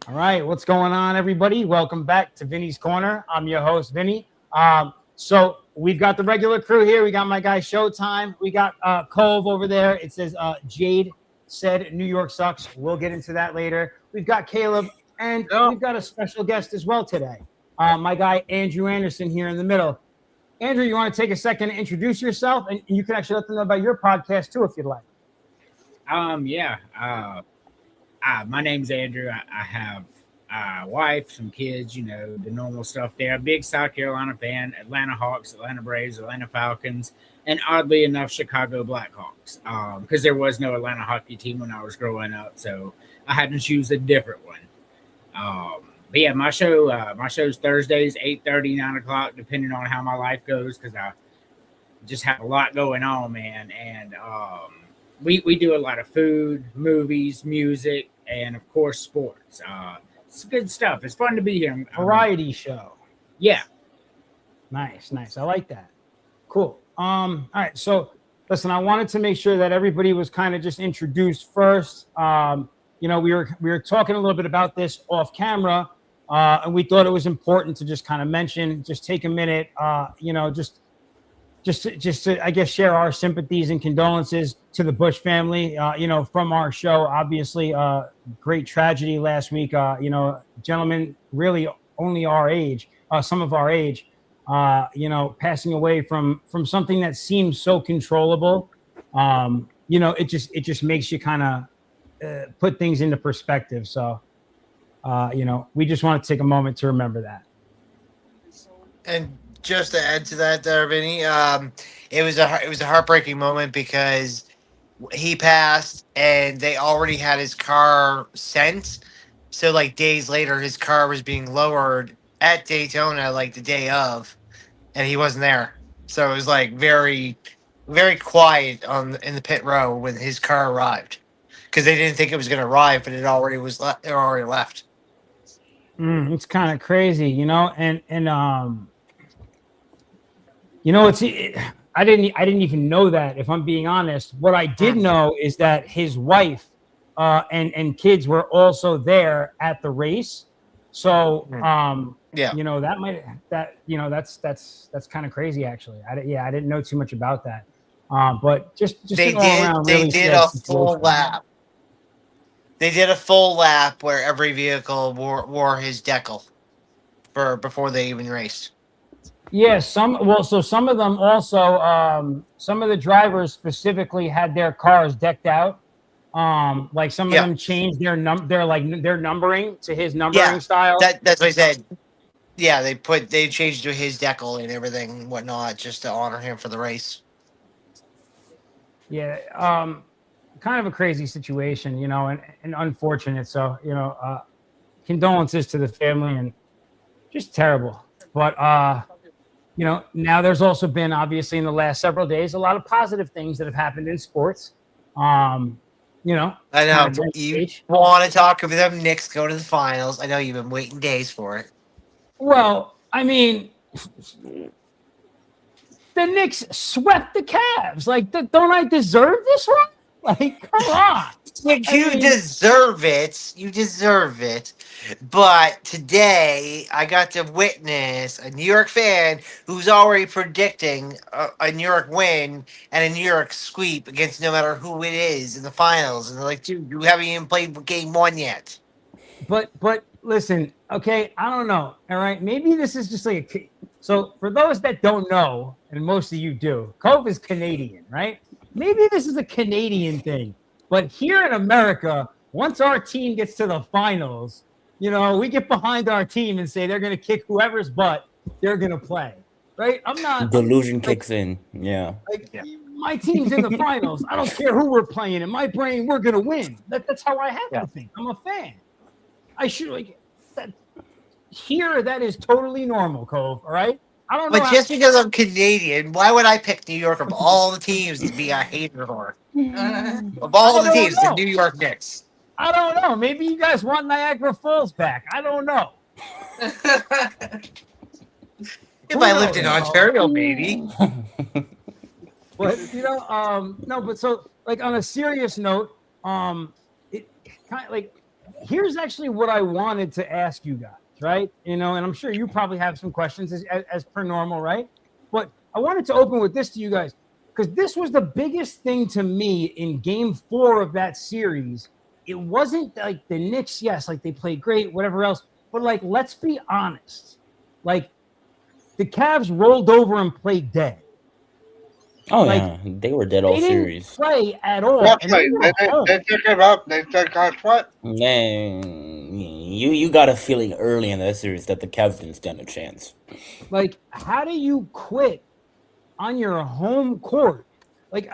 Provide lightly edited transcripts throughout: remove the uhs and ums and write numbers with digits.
All right, what's going on, everybody? Welcome back to Vinny's Corner. I'm your host, Vinny. So we've got the regular crew here. We got my guy Showtime. We got Cove over there. It says Jade said New York sucks. We'll get into that later. We've got Caleb, and Yeah. we've got a special guest as well today. My guy Andrew Anderson here in the middle. Andrew, you want to take a second to introduce yourself, and you can actually let them know about your podcast too, if you'd like. Yeah. My name's Andrew. I have a wife, some kids, the normal stuff there. Big South Carolina fan, Atlanta Hawks, Atlanta Braves, Atlanta Falcons, and oddly enough, Chicago Blackhawks. Because there was no Atlanta hockey team when I was growing up, so I had to choose a different one. But yeah, my show's Thursdays, 8:30, 9 o'clock, depending on how my life goes, because I just have a lot going on, man. And we do a lot of food, movies, music, and of course sports. It's good stuff. It's fun to be here. Variety show. Yeah. Nice. I like that. Cool. All right. So listen, I wanted to make sure that everybody was kind of just introduced first. We were talking a little bit about this off camera, and we thought it was important to just kind of mention, just take a minute, just to, I guess, share our sympathies and condolences to the Bush family, from our show. Obviously, great tragedy last week. Gentlemen really only our age, some of our age, passing away from something that seems so controllable. It just makes you kind of put things into perspective. So, we just want to take a moment to remember that. And just to add to that, there, Vinny, it was a heartbreaking moment because he passed and they already had his car sent. So like days later, his car was being lowered at Daytona, like the day of, and he wasn't there. So it was like very, very quiet in the pit row when his car arrived because they didn't think it was going to arrive, but it already was. It already left. It's kind of crazy, I didn't even know that, if I'm being honest. What I did know is that his wife and kids were also there at the race. So Yeah. That's kind of crazy, actually. I didn't know too much about that. But just They an all did. around They really did sad a full situation. lap. They did a full lap where every vehicle wore his decal before they even raced. Yeah, some of them also, some of the drivers specifically had their cars decked out. Like some of them changed their numbering to his numbering style. That's what I said. Yeah, they changed to his decal and everything and whatnot just to honor him for the race. Yeah, kind of a crazy situation, and unfortunate. So, condolences to the family and just terrible. But now there's also been, obviously, in the last several days, a lot of positive things that have happened in sports. I know you want to talk about them Knicks go to the finals. I know you've been waiting days for it. Well, I mean, the Knicks swept the Cavs. Like, don't I deserve this one? Like, come on. You deserve it. You deserve it. But today, I got to witness a New York fan who's already predicting a New York win and a New York sweep against no matter who it is in the finals. And they're like, dude, you haven't even played game one yet. But listen, okay, I don't know. All right, maybe this is just like so for those that don't know, and most of you do, Cove is Canadian, right? Maybe this is a Canadian thing. But here in America, once our team gets to the finals, we get behind our team and say they're going to kick whoever's butt they're going to play, right? I'm not. Delusion kicks in. Yeah. My team's in the finals. I don't care who we're playing. In my brain, we're going to win. That's how I have to think. I'm a fan. I should that. Here, that is totally normal, Cove. All right. I don't know. But just because I'm Canadian, why would I pick New York of all the teams to be a hater for? Of all the teams, the New York Knicks. I don't know. Maybe you guys want Niagara Falls back. I don't know. If I lived in Ontario, maybe. But no. But so, like, on a serious note, it kind of like here's actually what I wanted to ask you guys, right? And I'm sure you probably have some questions as per normal, right? But I wanted to open with this to you guys because this was the biggest thing to me in Game 4 of that series. It wasn't like the Knicks, yes, like they played great, whatever else, but like let's be honest, like the Cavs rolled over and played dead. Oh Like, yeah, they were dead all They didn't series. play at all. And They took it up. They said, guys, what? Man, you got a feeling early in that series that the Cavs didn't stand a chance. Like, how do you quit on your home court? Like,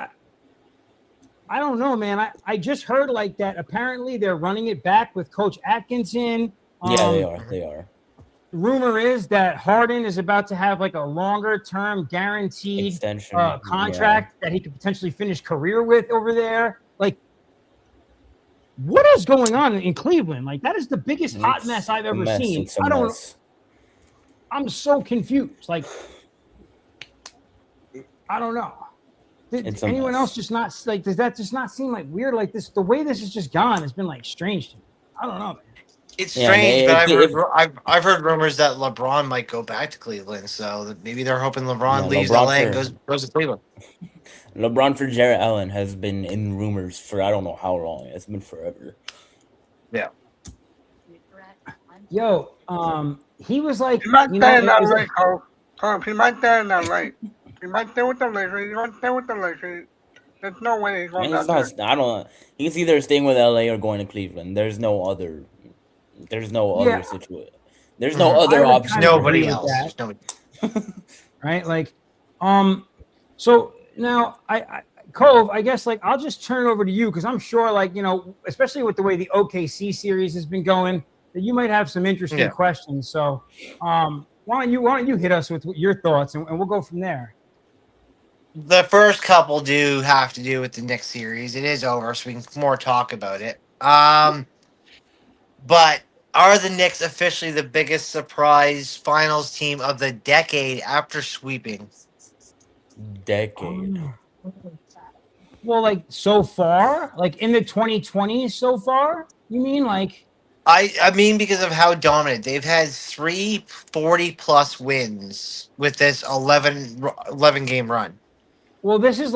I don't know, man. I just heard like that. Apparently, they're running it back with Coach Atkinson. Yeah, they are. They are. Rumor is that Harden is about to have like a longer-term guaranteed Extension contract that he could potentially finish career with over there. Like, what is going on in Cleveland? Like, that is the biggest hot mess I've ever seen. It's a mess. I'm so confused. Like, I don't know. Did anyone else just not like? Does that just not seem like weird? Like this, the way this has just gone has been like strange to me. I don't know, man. It's strange, but I've heard rumors that LeBron might go back to Cleveland. So maybe they're hoping LeBron leaves LA and goes to Cleveland. LeBron for Jared Allen has been in rumors for I don't know how long. It's been forever. Yeah. Yo, he was like, He might stay in LA, Cole. He might stay in LA. He might stay with the Lakers. He might stay with the Lakers. There's no way he's going back there. I don't. He's either staying with LA or going to Cleveland. There's no other. There's no other situation. There's no other option. Nobody else. Right? Like, so now Cove, I guess like I'll just turn it over to you because I'm sure, like, especially with the way the OKC series has been going, that you might have some interesting questions. So, why don't you hit us with your thoughts and we'll go from there. The first couple do have to do with the Knicks series. It is over, so we can more talk about it. But are the Knicks officially the biggest surprise finals team of the decade after sweeping? Decade. Well, like so far, like in the 2020s so far, you mean like? I mean because of how dominant they've had 3 40+ wins with this 11 game run. Well, this is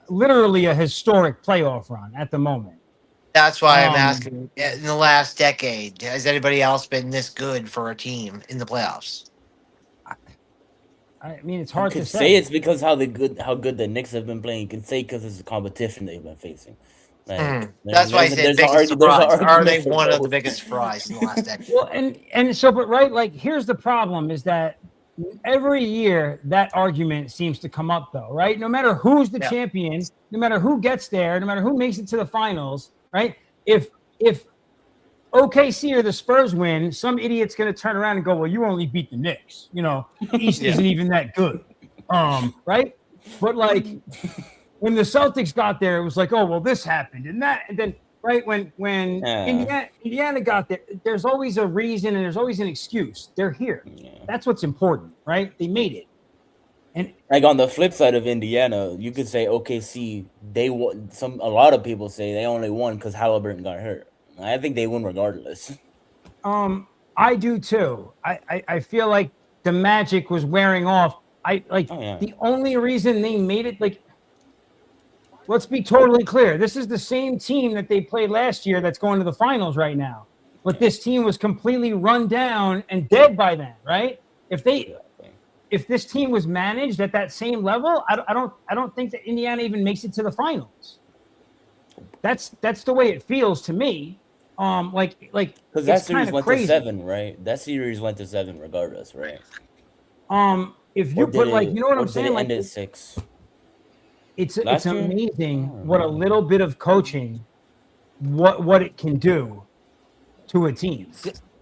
literally a historic playoff run at the moment. That's why I'm asking. In the last decade, has anybody else been this good for a team in the playoffs? I mean, it's hard to say. It's because how good the Knicks have been playing. You can say because it's the competition they've been facing. Like, that's why I said biggest surprise. Are they one of the biggest surprise in the last decade? Well, and so, but right, like here's the problem: is that every year that argument seems to come up, though, right? No matter who's the champion, no matter who gets there, no matter who makes it to the finals, right? If OKC or the Spurs win, some idiot's going to turn around and go, "Well, you only beat the Knicks. The East isn't even that good." Right? But like when the Celtics got there, it was like, "Oh, well, this happened and that," and then right when Indiana got there, there's always a reason and there's always an excuse. They're here. Yeah. That's what's important, right? They made it. And like on the flip side of Indiana, you could say OKC, they won. A lot of people say they only won because Halliburton got hurt. I think they win regardless. I do too. I feel like the magic was wearing off. The only reason they made it, like, let's be totally clear. This is the same team that they played last year that's going to the finals right now. But this team was completely run down and dead by then, right? If this team was managed at that same level, I don't think that Indiana even makes it to the finals. That's the way it feels to me. Because that series went to 7, right? That series went to 7 regardless, right? If you put you know what I'm saying, like at 6. It's amazing what a little bit of coaching, what it can do to a team.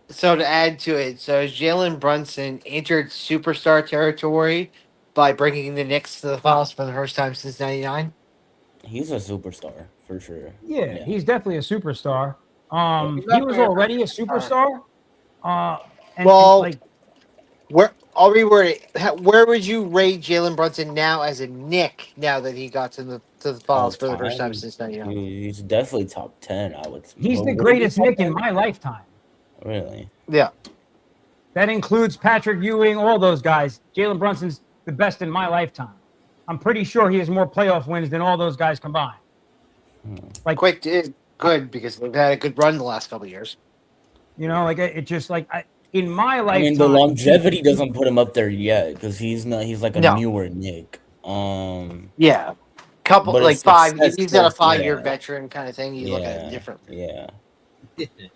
So to add to it, Jalen Brunson entered superstar territory by bringing the Knicks to the finals for the first time since '99. He's a superstar for sure. Yeah, he's definitely a superstar. He was already a superstar. I'll reword it. Where would you rate Jalen Brunson now as a Knick? Now that he got to the All finals for the first time time, since 99. he's definitely top 10. I would. He's the Would he be greatest top Nick in 10? my lifetime. Really? Yeah. That includes Patrick Ewing, all those guys. Jalen Brunson's the best in my lifetime. I'm pretty sure he has more playoff wins than all those guys combined. Like, Quick is good because they've had a good run the last couple of years. you know, like it just like in my I lifetime. mean, the longevity doesn't put him up there yet because he's not. He's like a No. newer Nick. Yeah. Couple But like it's 5. success He's got a still, 5-year yeah. veteran kind of thing. You look at it differently. Yeah.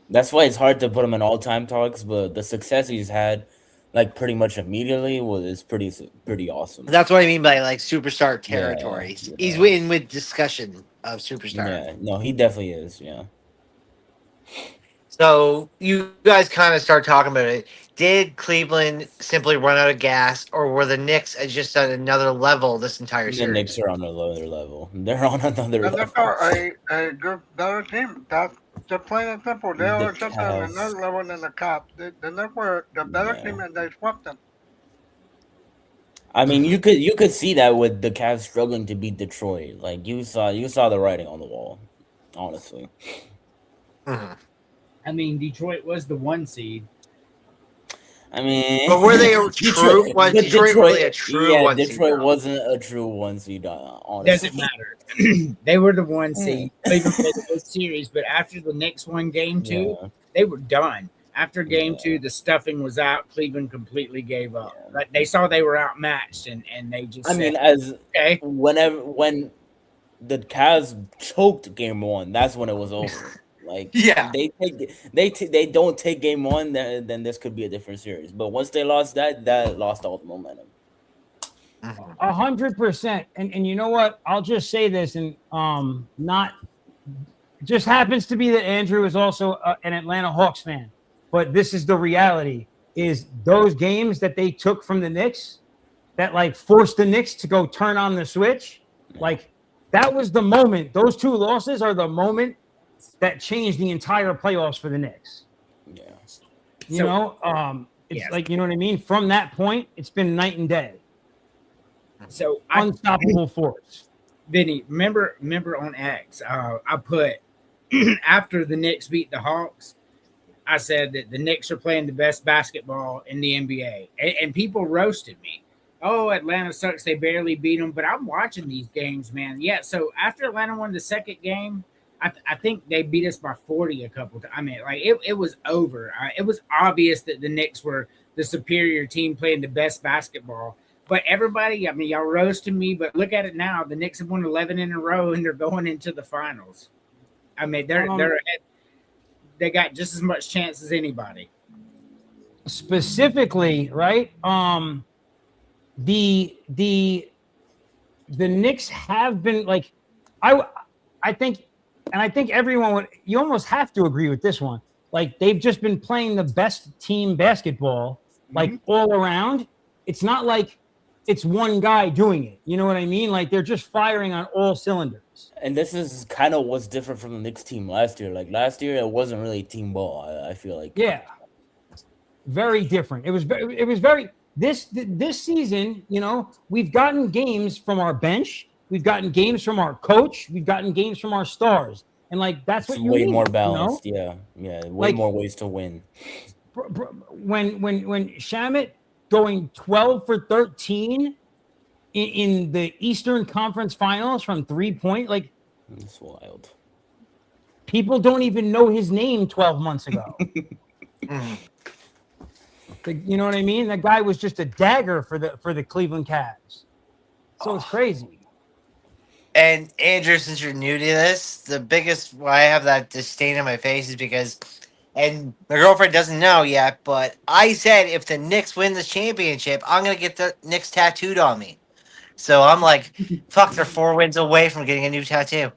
That's why it's hard to put him in all-time talks. But the success he's had, like pretty much immediately, is pretty awesome. That's what I mean by like superstar territory. Yeah. He's in with discussion of superstar. Yeah, no, he definitely is. Yeah. So you guys kind of start talking about it. Did Cleveland simply run out of gas, or were the Knicks just at another level this entire The series? Knicks are on another level. They're on another And level. they're a good, better team. They're playing it simple. They The are just on Cavs. another level than the Caps. The Knicks were the better Yeah. team, and they swept them. I mean, you could see that with the Cavs struggling to beat Detroit. Like you saw the writing on the wall. Honestly. Mhm. I mean, Detroit was the 1 seed. I mean, But were they a true? Was but Detroit really a true yeah, one seed, Detroit though? wasn't a true 1 seed. Honestly, Doesn't matter. They were the 1 seed. Cleveland played the series, but after the Knicks won game 2, Yeah. they were done. After game Yeah. 2, the stuffing was out. Cleveland completely gave up. Yeah. Like they saw they were outmatched, and they just. I said, mean, as okay, when the Cavs choked game 1, that's when it was over. Like Yeah. they don't take game 1, then this could be a different series. But once they lost that lost all the momentum. 100%. And you know what? I'll just say this, and not just happens to be that Andrew is also an Atlanta Hawks fan, but this is the reality: is those games that they took from the Knicks, that like forced the Knicks to go turn on the switch, like that was the moment. Those 2 losses are the moment that changed the entire playoffs for the Knicks. Yeah. You So- know, it's Yes. like, you know what I mean? From that point, it's been night and day. so I Unstoppable force. Vinny, remember on X, I put after the Knicks beat the Hawks, I said that the Knicks are playing the best basketball in the NBA, and people roasted me. Oh, Atlanta sucks; they barely beat them. But I'm watching these games, man. Yeah. So after Atlanta won the second game, I think they beat us by 40 a couple times. I mean, like it was over. It was obvious that the Knicks were the superior team playing the best basketball. But everybody, I mean, y'all roasted me, but look at it now. The Knicks have won 11 in a row, and they're going into the finals. I mean, they got just as much chance as anybody. Specifically, right? The Knicks have been like, I think, and I think everyone would. You almost have to agree with this one. Like they've just been playing the best team basketball, like all around. It's not like it's one guy doing it. You know what I mean? Like they're just firing on all cylinders. And this is kind of what's different from the Knicks team last year. Like last year, it wasn't really team ball. I feel like. Yeah, very different. It was very this season. You know, we've gotten games from our bench. We've gotten games from our coach. We've gotten games from our stars, and like that's It's what you way need, more you know? balanced. Yeah, way Like- more ways to win. When Shamet going 12 for 13 in the Eastern Conference Finals from 3-point, like It's wild. people don't even know his name 12 months ago. Like, you know what I mean? That guy was just a dagger for the Cleveland Cavs. So it's crazy. And Andrew, since you're new to this, the biggest why I have that disdain on my face is because, and my girlfriend doesn't know yet, but I said if the Knicks win this championship, I'm gonna get the Knicks tattooed on me. So I'm like, fuck, they're 4 wins away from getting a new tattoo.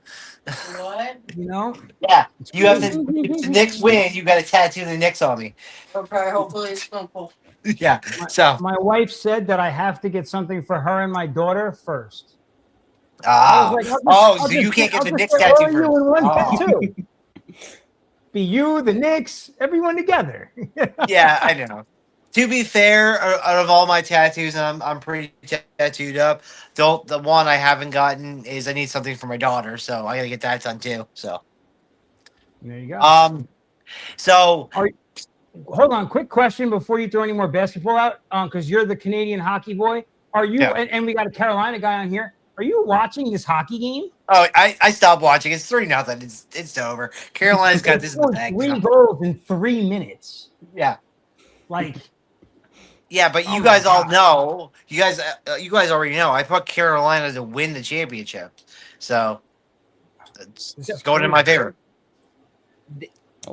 What? You know? Yeah, you have to. If the Knicks win, you got to tattoo the Knicks on me. Okay, hopefully it's simple. Yeah. So, My wife said that I have to get something for her and my daughter first. I was like, so you can't get the Knicks put tattoo all you first. in one Oh. tattoo. Be you, the Knicks, everyone together. Yeah, I know. To be fair, out of all my tattoos, and I'm pretty tattooed up. The one I haven't gotten is I need something for my daughter, so I gotta get that done too. So, There you go. um, so Hold on, quick question before you throw any more basketball out, because you're the Canadian hockey boy. Are you? Yeah. And we got a Carolina guy on here. Are you watching this hockey game? oh, I stopped watching. It's 3-0. It's over. Carolina's got They this in the scored bag. 3 goals in 3 minutes. Yeah. Like, Yeah, but Oh you my guys all God. know. You guys already know. I put Carolina to win the championship, so it's going in my favor.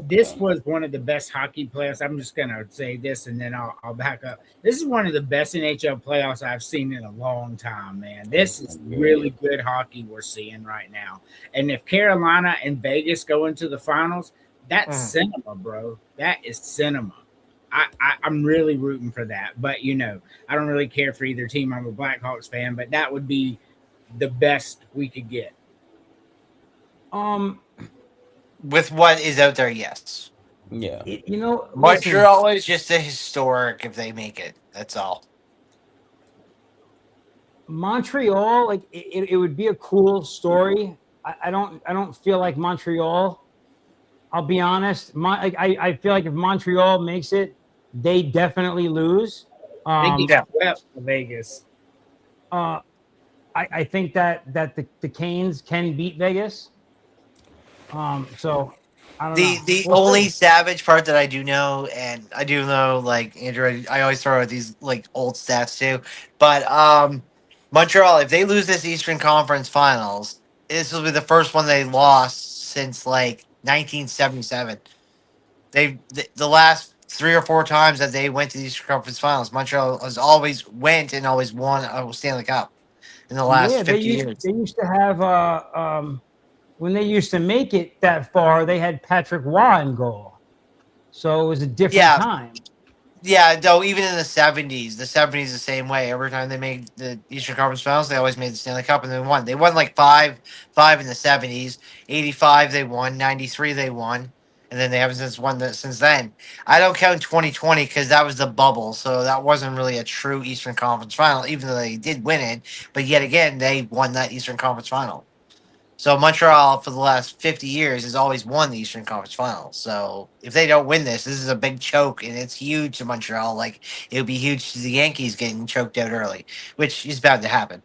This was one of the best hockey playoffs. I'm just gonna say this, and then I'll back up. This is one of the best NHL playoffs I've seen in a long time, man. This is really good hockey we're seeing right now. And if Carolina and Vegas go into the finals, that's cinema, bro. That is cinema. I'm really rooting for that. But I don't really care for either team. I'm a Blackhawks fan, but that would be the best we could get. With what is out there, yes. Yeah. listen, Montreal is just a historic if they make it. That's all. Montreal, like it would be a cool story. I don't feel like Montreal. I'll be honest. I feel like if Montreal makes it, they definitely lose. They get swept to Vegas. I think that the Canes can beat Vegas. So I don't know. The We'll only see. savage part that I do know, and I do know, like Andrew, I always throw out these like old stats too. But Montreal, if they lose this Eastern Conference Finals, this will be the first one they lost since like 1977. The last 3 or 4 times that they went to the Eastern Conference Finals, Montreal has always went and always won a Stanley Cup in the last Yeah, 50 years. they used to have when they used to make it that far, they had Patrick Waugh in goal. So it was a different time. Yeah, though even in the 70s the same way. Every time they made the Eastern Conference Finals, they always made the Stanley Cup and they won. They won like five in the 70s. 85 they won, 93 they won, and then they haven't since then. I don't count 2020 because that was the bubble, so that wasn't really a true Eastern Conference Final, even though they did win it. But yet again, they won that Eastern Conference Final. So Montreal for the last 50 years has always won the Eastern Conference Finals. So if they don't win this is a big choke, and it's huge to Montreal. Like it would be huge to the Yankees getting choked out early, which is bound to happen.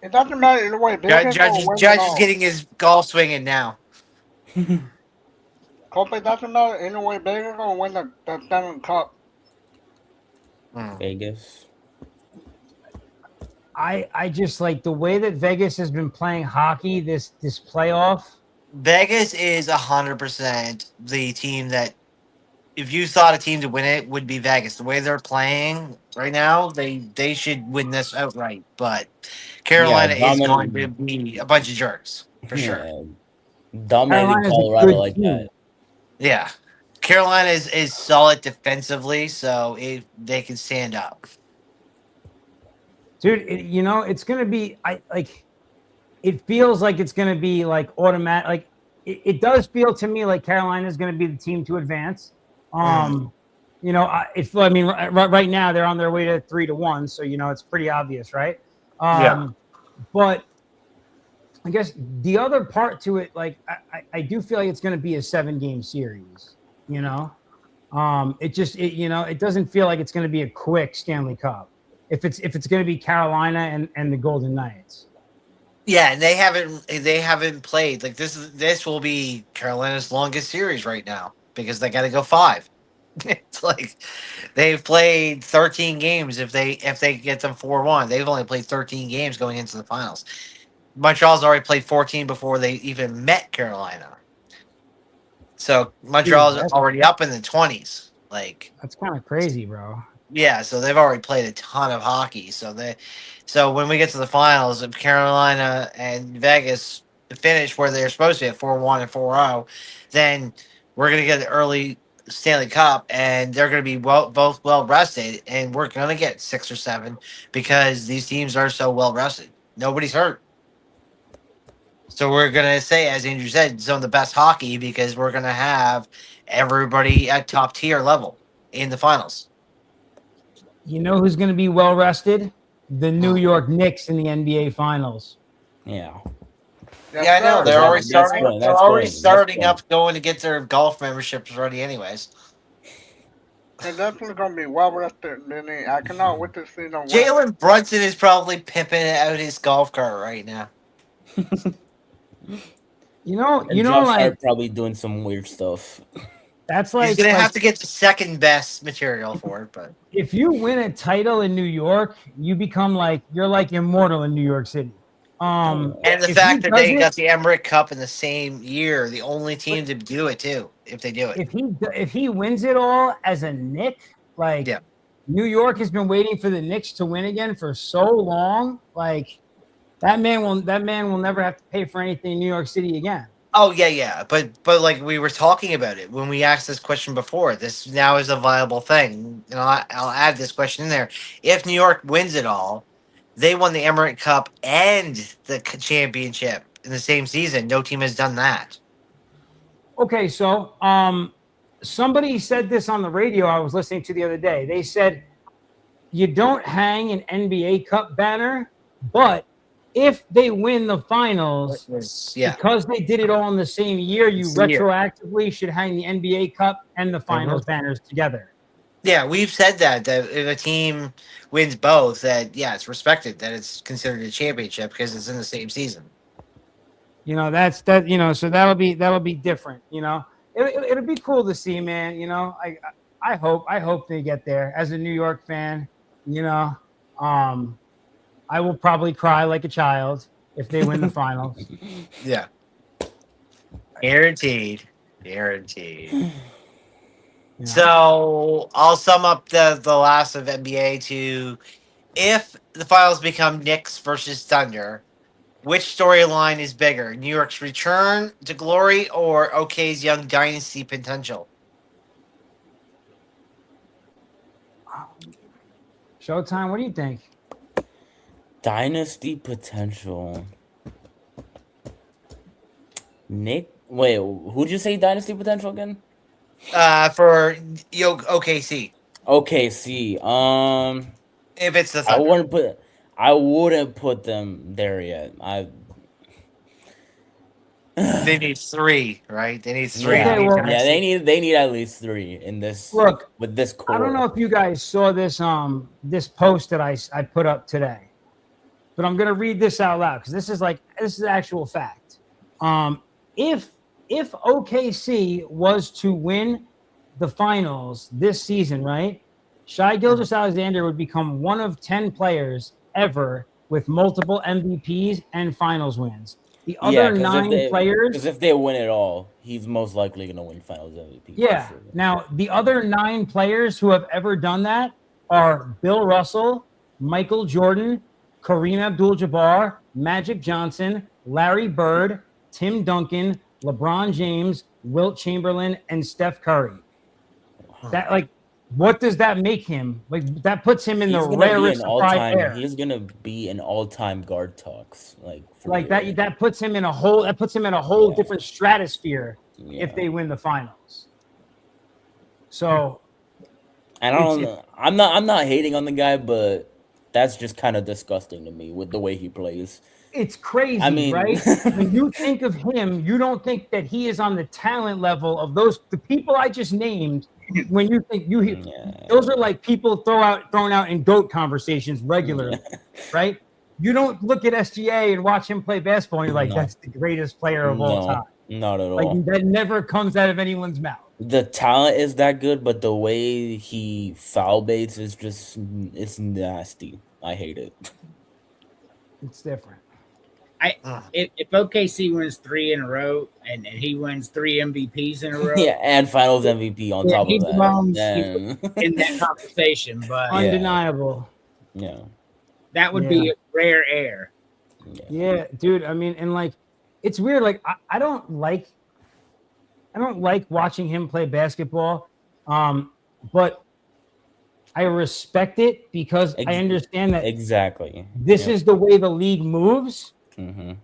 It doesn't matter either way. Vegas Judge is getting his golf swinging now. Cope, it doesn't matter either way. Vegas gonna win the Stanley Cup. Vegas. I just like the way that Vegas has been playing hockey this playoff. Vegas is 100% the team that, if you thought a team to win it, would be Vegas. The way they're playing right now, they should win this outright. But Carolina is going to be a bunch of jerks for sure. Dominating Colorado like that. Yeah, Carolina is solid defensively, so they can stand up. Dude, it's gonna be it feels like it's gonna be like automatic. Like it does feel to me like Carolina is gonna be the team to advance. Right now they're on their way to 3-1, so it's pretty obvious, right? But I guess the other part to it, like I do feel like it's gonna be a 7-game series. It doesn't feel like it's gonna be a quick Stanley Cup. If it's going to be Carolina and the Golden Knights. Yeah, and they haven't played like this will be Carolina's longest series right now because they got to go 5. It's like they've played 13 games. If they get them 4-1, they've only played 13 games going into the finals. Montreal's already played 14 before they even met Carolina. So Montreal's already up in the 20s. Like that's kind of crazy, bro. Yeah, so they've already played a ton of hockey. So when we get to the finals, if Carolina and Vegas finish where they're supposed to be at 4-1 and 4-0, then we're gonna get an early Stanley Cup, and they're gonna be both well rested, and we're gonna get 6 or 7 because these teams are so well rested. Nobody's hurt. So we're gonna say, as Andrew said, some of the best hockey because we're gonna have everybody at top tier level. in the finals. You know who's going to be well rested? The New York Knicks in the NBA Finals. Yeah. Yes, Yeah, I know. sir. They're already That's starting. fun. They're That's already fun. That's starting fun. up, going to get their golf memberships ready, anyways. They're definitely gonna be well rested, Benny. I cannot wait to see them win. Jalen Brunson is probably pimping out his golf cart right now. And Josh like Hart probably doing some weird stuff. that's He's like, gonna like have to get the second best material for it, but if you win a title in New York, you become like you're like immortal in New York City. and the If fact he that they does got it, the Emirates Cup in the same year, the only team to do it too, if they do it. if he wins it all as a Knick, like Yeah. New York has been waiting for the Knicks to win again for so long. Like that man will never have to pay for anything in New York City again. Oh yeah, but like we were talking about it when we asked this question before. This now is a viable thing, and I'll add this question in there. If New York wins it all, they won the Emirates Cup and the championship in the same season. No team has done that. Okay, so somebody said this on the radio I was listening to the other day. They said you don't hang an NBA Cup banner, but if they win the finals, because they did it all in the same year, you retroactively should hang the NBA Cup and the finals banners together. Yeah, we've said that if a team wins both, that it's respected, that it's considered a championship because it's in the same season. That's that. So that'll be different. It'll be cool to see, man. I hope they get there. As a New York fan, I will probably cry like a child if they win the finals. Yeah, guaranteed. So I'll sum up the last of NBA to: if the finals become Knicks versus Thunder, which storyline is bigger? New York's return to glory or OK's young dynasty potential? Showtime, what do you think? Dynasty potential. Nick, wait, who'd you say dynasty potential again? For OKC. OKC. If it's the I Thunder. wouldn't put them there yet. They need 3, right? They need 3. Yeah, Okay, well- they need at least 3 in this. Look, with this core. I don't know if you guys saw this this post that I put up today, but I'm gonna read this out loud because this is actual fact. If OKC was to win the finals this season, right, Shai Gilgeous-Alexander would become one of 10 players ever with multiple MVPs and finals wins. The other 9 players, because if they win it all, he's most likely going to win Finals MVP. Yeah. For sure. Now, the other 9 players who have ever done that are Bill Russell, Michael Jordan, Kareem Abdul-Jabbar, Magic Johnson, Larry Bird, Tim Duncan, LeBron James, Wilt Chamberlain, and Steph Curry. That what does that make him? Like that puts him in the rarest air. He's gonna be in all-time guard talks. That puts him in a whole different stratosphere if they win the finals. So, and I don't know. I'm not hating on the guy, but that's just kind of disgusting to me with the way he plays. It's crazy, right? When you think of him, you don't think that he is on the talent level of the people I just named. When you think those are like people thrown out in GOAT conversations regularly, right? You don't look at SGA and watch him play basketball and you're like, that's the greatest player of all time. Not at all. That never comes out of anyone's mouth. The talent is that good, but the way he foul baits is it's nasty. I hate it. It's different. If OKC wins 3 in a row and he wins 3 MVPs in a row, and Finals MVP on top of that, in that conversation, but undeniable. Yeah, that would be a rare air. Yeah, dude. I mean, and it's weird. Like I don't like watching him play basketball, but I respect it because I understand that this is the way the league moves. Mm-hmm.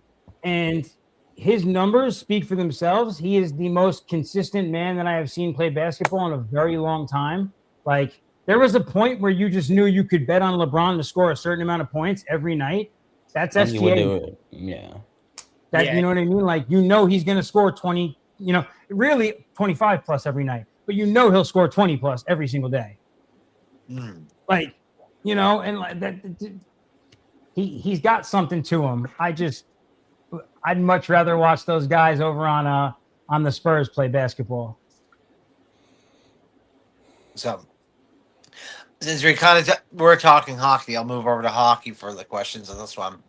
And his numbers speak for themselves. He is the most consistent man that I have seen play basketball in a very long time. Like there was a point where you just knew you could bet on LeBron to score a certain amount of points every night. That's And he would SGA. do it. Yeah. That Yeah. you know what I mean? Like you know he's going to score 20, really 25 plus every night, but you know he'll score 20 plus every single day. Like, and like that he's got something to him. I'd much rather watch those guys over on the Spurs play basketball. So, since we're talking hockey, I'll move over to hockey for the questions on this one.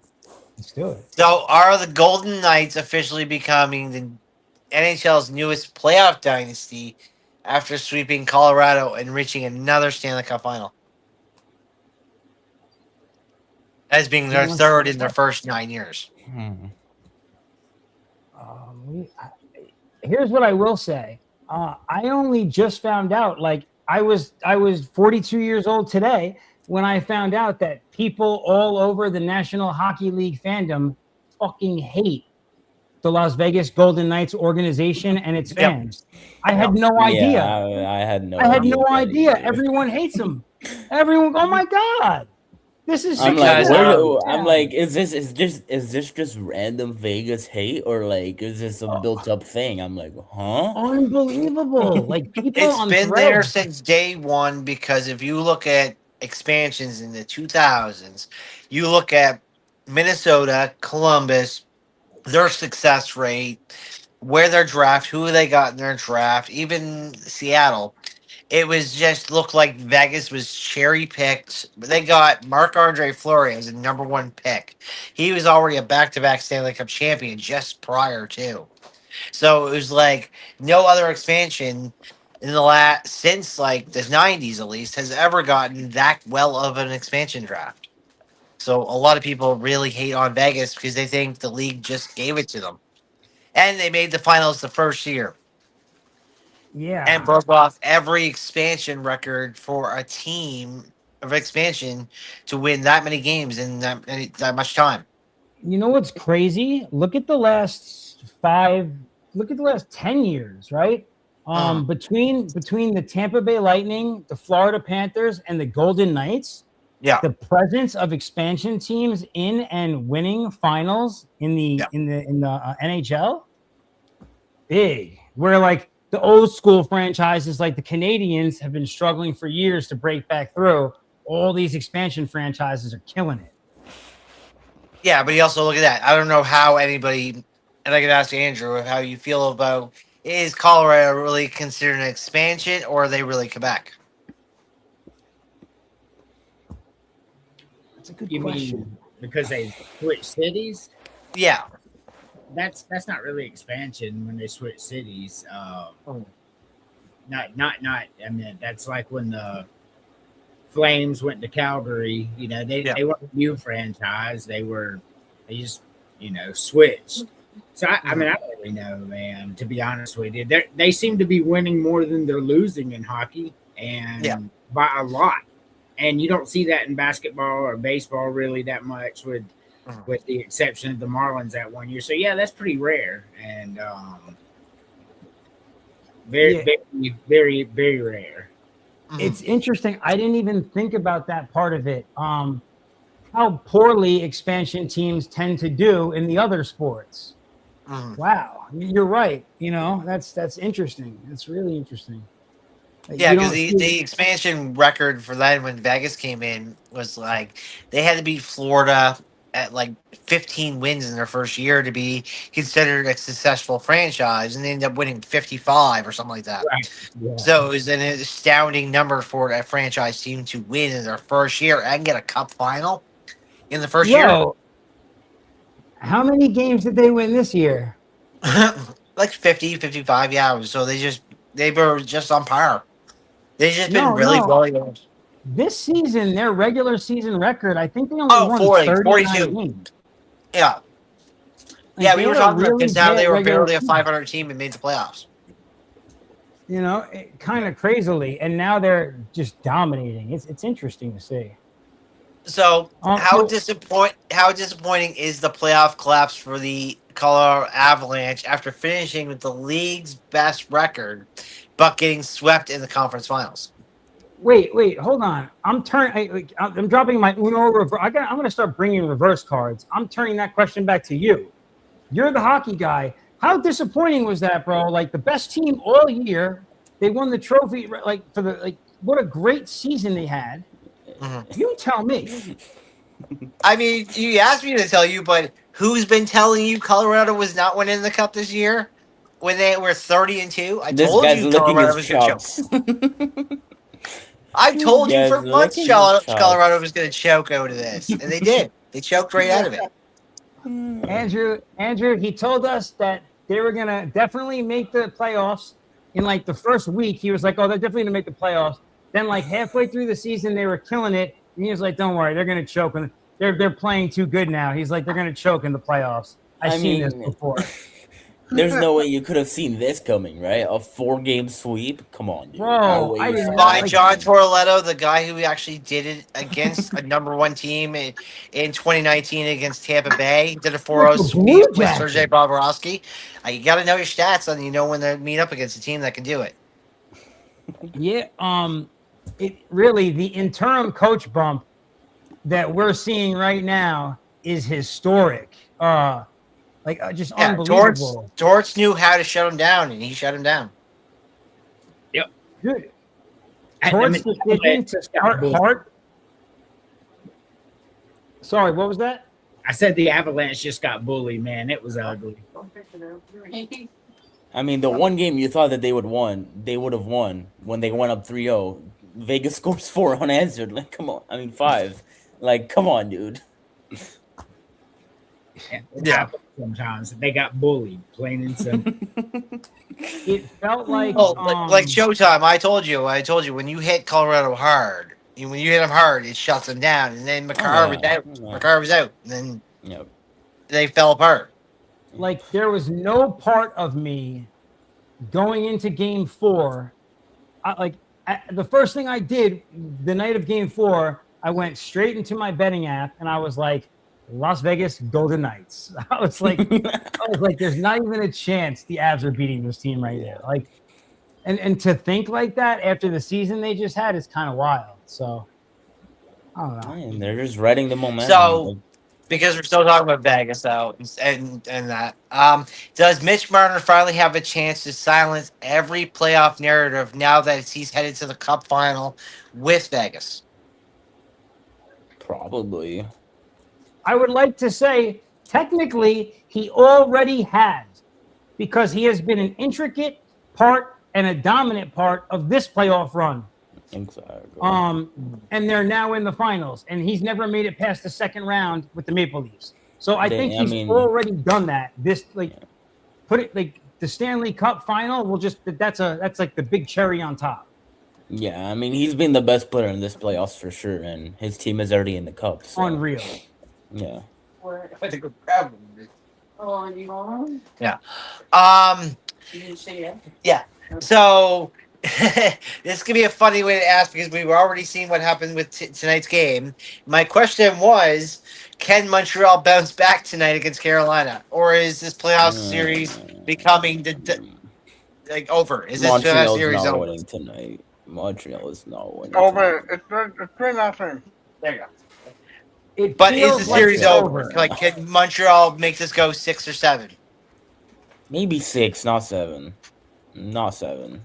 Let's do it. So, are the Golden Knights officially becoming the NHL's newest playoff dynasty after sweeping Colorado and reaching another Stanley Cup final? As being their third in their first 9 years. Here's what I will say. I only just found out, like I was 42 years old today when I found out that people all over the National Hockey League fandom fucking hate the Las Vegas Golden Knights organization and its fans. I had no idea. Yeah, I had no. I had no idea. Everyone hates them. Everyone. Oh my god. This is. I'm because, like, is this just random Vegas hate, or like is this a built up thing? I'm like, huh? Unbelievable. Like people It's on been Threads. there since day one, because if you look at expansions in the 2000s, you look at Minnesota, Columbus, their success rate, where their draft, who they got in their draft, even Seattle. It was just looked like Vegas was cherry picked. They got Marc-Andre Fleury as a number one pick. He was already a back-to-back Stanley Cup champion just prior to. So it was like no other expansion in the since like the 90s at least has ever gotten that well of an expansion draft. So a lot of people really hate on Vegas because they think the league just gave it to them. And they made the finals the first year. Yeah. And broke off every expansion record for a team of expansion to win that many games in that much time. You know what's crazy? Look at the last 10 years, right? Between the Tampa Bay Lightning, the Florida Panthers, and the Golden Knights, the presence of expansion teams in and winning finals in the NHL, big. Where like the old school franchises like the Canadians have been struggling for years to break back through. All these expansion franchises are killing it. Yeah, but you also look at that. I don't know how anybody, and I could ask Andrew how you feel about, is Colorado really considered an expansion, or are they really Quebec? That's a good You question. mean because they switch cities? Yeah. That's not really expansion when they switch cities. Not. I mean, that's like when the Flames went to Calgary. They weren't a new franchise. They just switched. So I mean, I don't really know, man. To be honest with you, they seem to be winning more than they're losing in hockey, and by a lot. And you don't see that in basketball or baseball really that much, with the exception of the Marlins that 1 year. So yeah, that's pretty rare, and very, very, very rare. It's interesting. I didn't even think about that part of it. How poorly expansion teams tend to do in the other sports. Wow, you're right. That's interesting. That's really interesting. Yeah, because the expansion record for that when Vegas came in was like they had to beat Florida at like 15 wins in their first year to be considered a successful franchise, and they ended up winning 55 or something like that. Right. Yeah. So it was an astounding number for a franchise team to win in their first year and get a cup final in the first year. How many games did they win this year? Like 50, 55, yeah. So they were just on par. They've just been really well. This season, their regular season record, I think they only won 42 games. Yeah. Like, we were talking about this, how they were barely a 500 team and made the playoffs. Kind of crazily, and now they're just dominating. It's interesting to see. So, how disappointing is the playoff collapse for the Colorado Avalanche after finishing with the league's best record, but getting swept in the conference finals? Wait, hold on. I'm dropping my Uno reverse. I'm gonna start bringing reverse cards. I'm turning that question back to you. You're the hockey guy. How disappointing was that, bro? Like the best team all year. They won the trophy. What a great season they had. Mhm. You tell me. I mean, you asked me to tell you, but who's been telling you Colorado was not winning the cup this year when they were 30-2? I This told guy's you licking Colorado his was going to choke. chops. I told you Guy's for months licking his chops. Colorado was going to choke out of this, and they did. They choked right out of it. Andrew, he told us that they were gonna definitely make the playoffs in like the first week. He was like, "Oh, they're definitely gonna make the playoffs." Then, like halfway through the season, they were killing it, and he was like, "Don't worry, they're gonna choke, and they're playing too good now." He's like, "They're gonna choke in the playoffs." I've seen this before. There's no way you could have seen this coming, right? A 4-game sweep? Come on, dude. Bro, No way I you didn't saw know, By that John coming. Torletto, the guy who actually did it against a number one team in 2019 against Tampa Bay. He did a 4-0 With the sweep Blue with Sergei Jackets. Bobrovsky. You got to know your stats, and you know when they meet up against a team that can do it. Yeah, it really the interim coach bump that we're seeing right now is historic. Just Yeah, unbelievable. Torts knew how to shut him down, and he shut him down. Dude, I Torts' mean, decision to start Hart. Sorry, what was that? I said the Avalanche just got bullied, man. It was ugly. I mean, the one game you thought that they would have won when they went up 3-0. Vegas scores 4 unanswered. Like, come on. I mean, 5. Like, come on, dude. Yeah. Sometimes they got bullied, plain and simple. It felt like Oh, like Showtime. I told you. When you hit Colorado hard, when you hit them hard, it shuts them down. And then Makar was out. Makar was out. And then Yep. they fell apart. like there was no part of me going into Game 4. The first thing I did the night of Game 4, I went straight into my betting app and I was like, Las Vegas Golden Knights. I was like, there's not even a chance the Avs are beating this team right now. Like, and to think like that after the season they just had is kind of wild. So I don't know. And they're just riding the momentum. So, because we're still talking about Vegas, though, and that, does Mitch Marner finally have a chance to silence every playoff narrative now that he's headed to the Cup final with Vegas? Probably. I would like to say technically he already has, because he has been an intricate part and a dominant part of this playoff run. Exactly. And they're now in the finals, and he's never made it past the second round with the Maple Leafs. So I think he's already done that. Put it like the Stanley Cup final will that's like the big cherry on top. Yeah, I mean, he's been the best player in this playoffs for sure, and his team is already in the cup. So. Unreal. Yeah. I think grab him. Oh, you want? Yeah. You didn't say it. Yeah. So this could be a funny way to ask because we were already seeing what happened with tonight's game. My question was, can Montreal bounce back tonight against Carolina, or is this playoff series becoming over? Is this playoff Montreal's series not over? winning tonight. Montreal is not winning. Over. It's 3-0. There you go. It But is the feels like series it's over? Like, can Montreal make this go 6 or 7? Maybe 6, not 7. Not 7.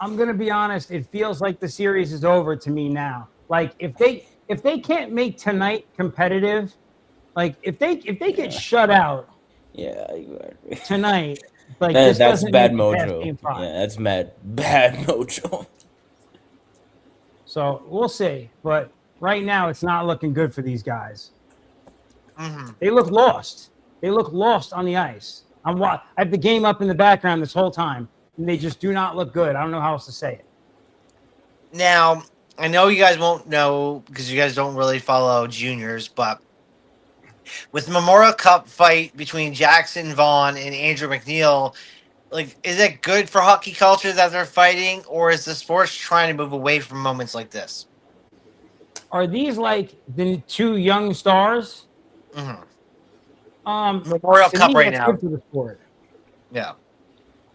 I'm gonna be honest. It feels like the series is over to me now. Like if they can't make tonight competitive, like if they get shut out, yeah, exactly. tonight, like that's bad mojo. Yeah, that's bad mojo. So we'll see, but right now it's not looking good for these guys. Mm-hmm. They look lost. They look lost on the ice. I have the game up in the background this whole time, and they just do not look good. I don't know how else to say it. Now, I know you guys won't know because you guys don't really follow juniors, but with the Memorial Cup fight between Jackson Vaughn and Andrew McNeil, like, is it good for hockey culture that they're fighting, or is the sports trying to move away from moments like this? Are these like the two young stars? Mm-hmm. Memorial Cup right now. Good for the sport. Yeah.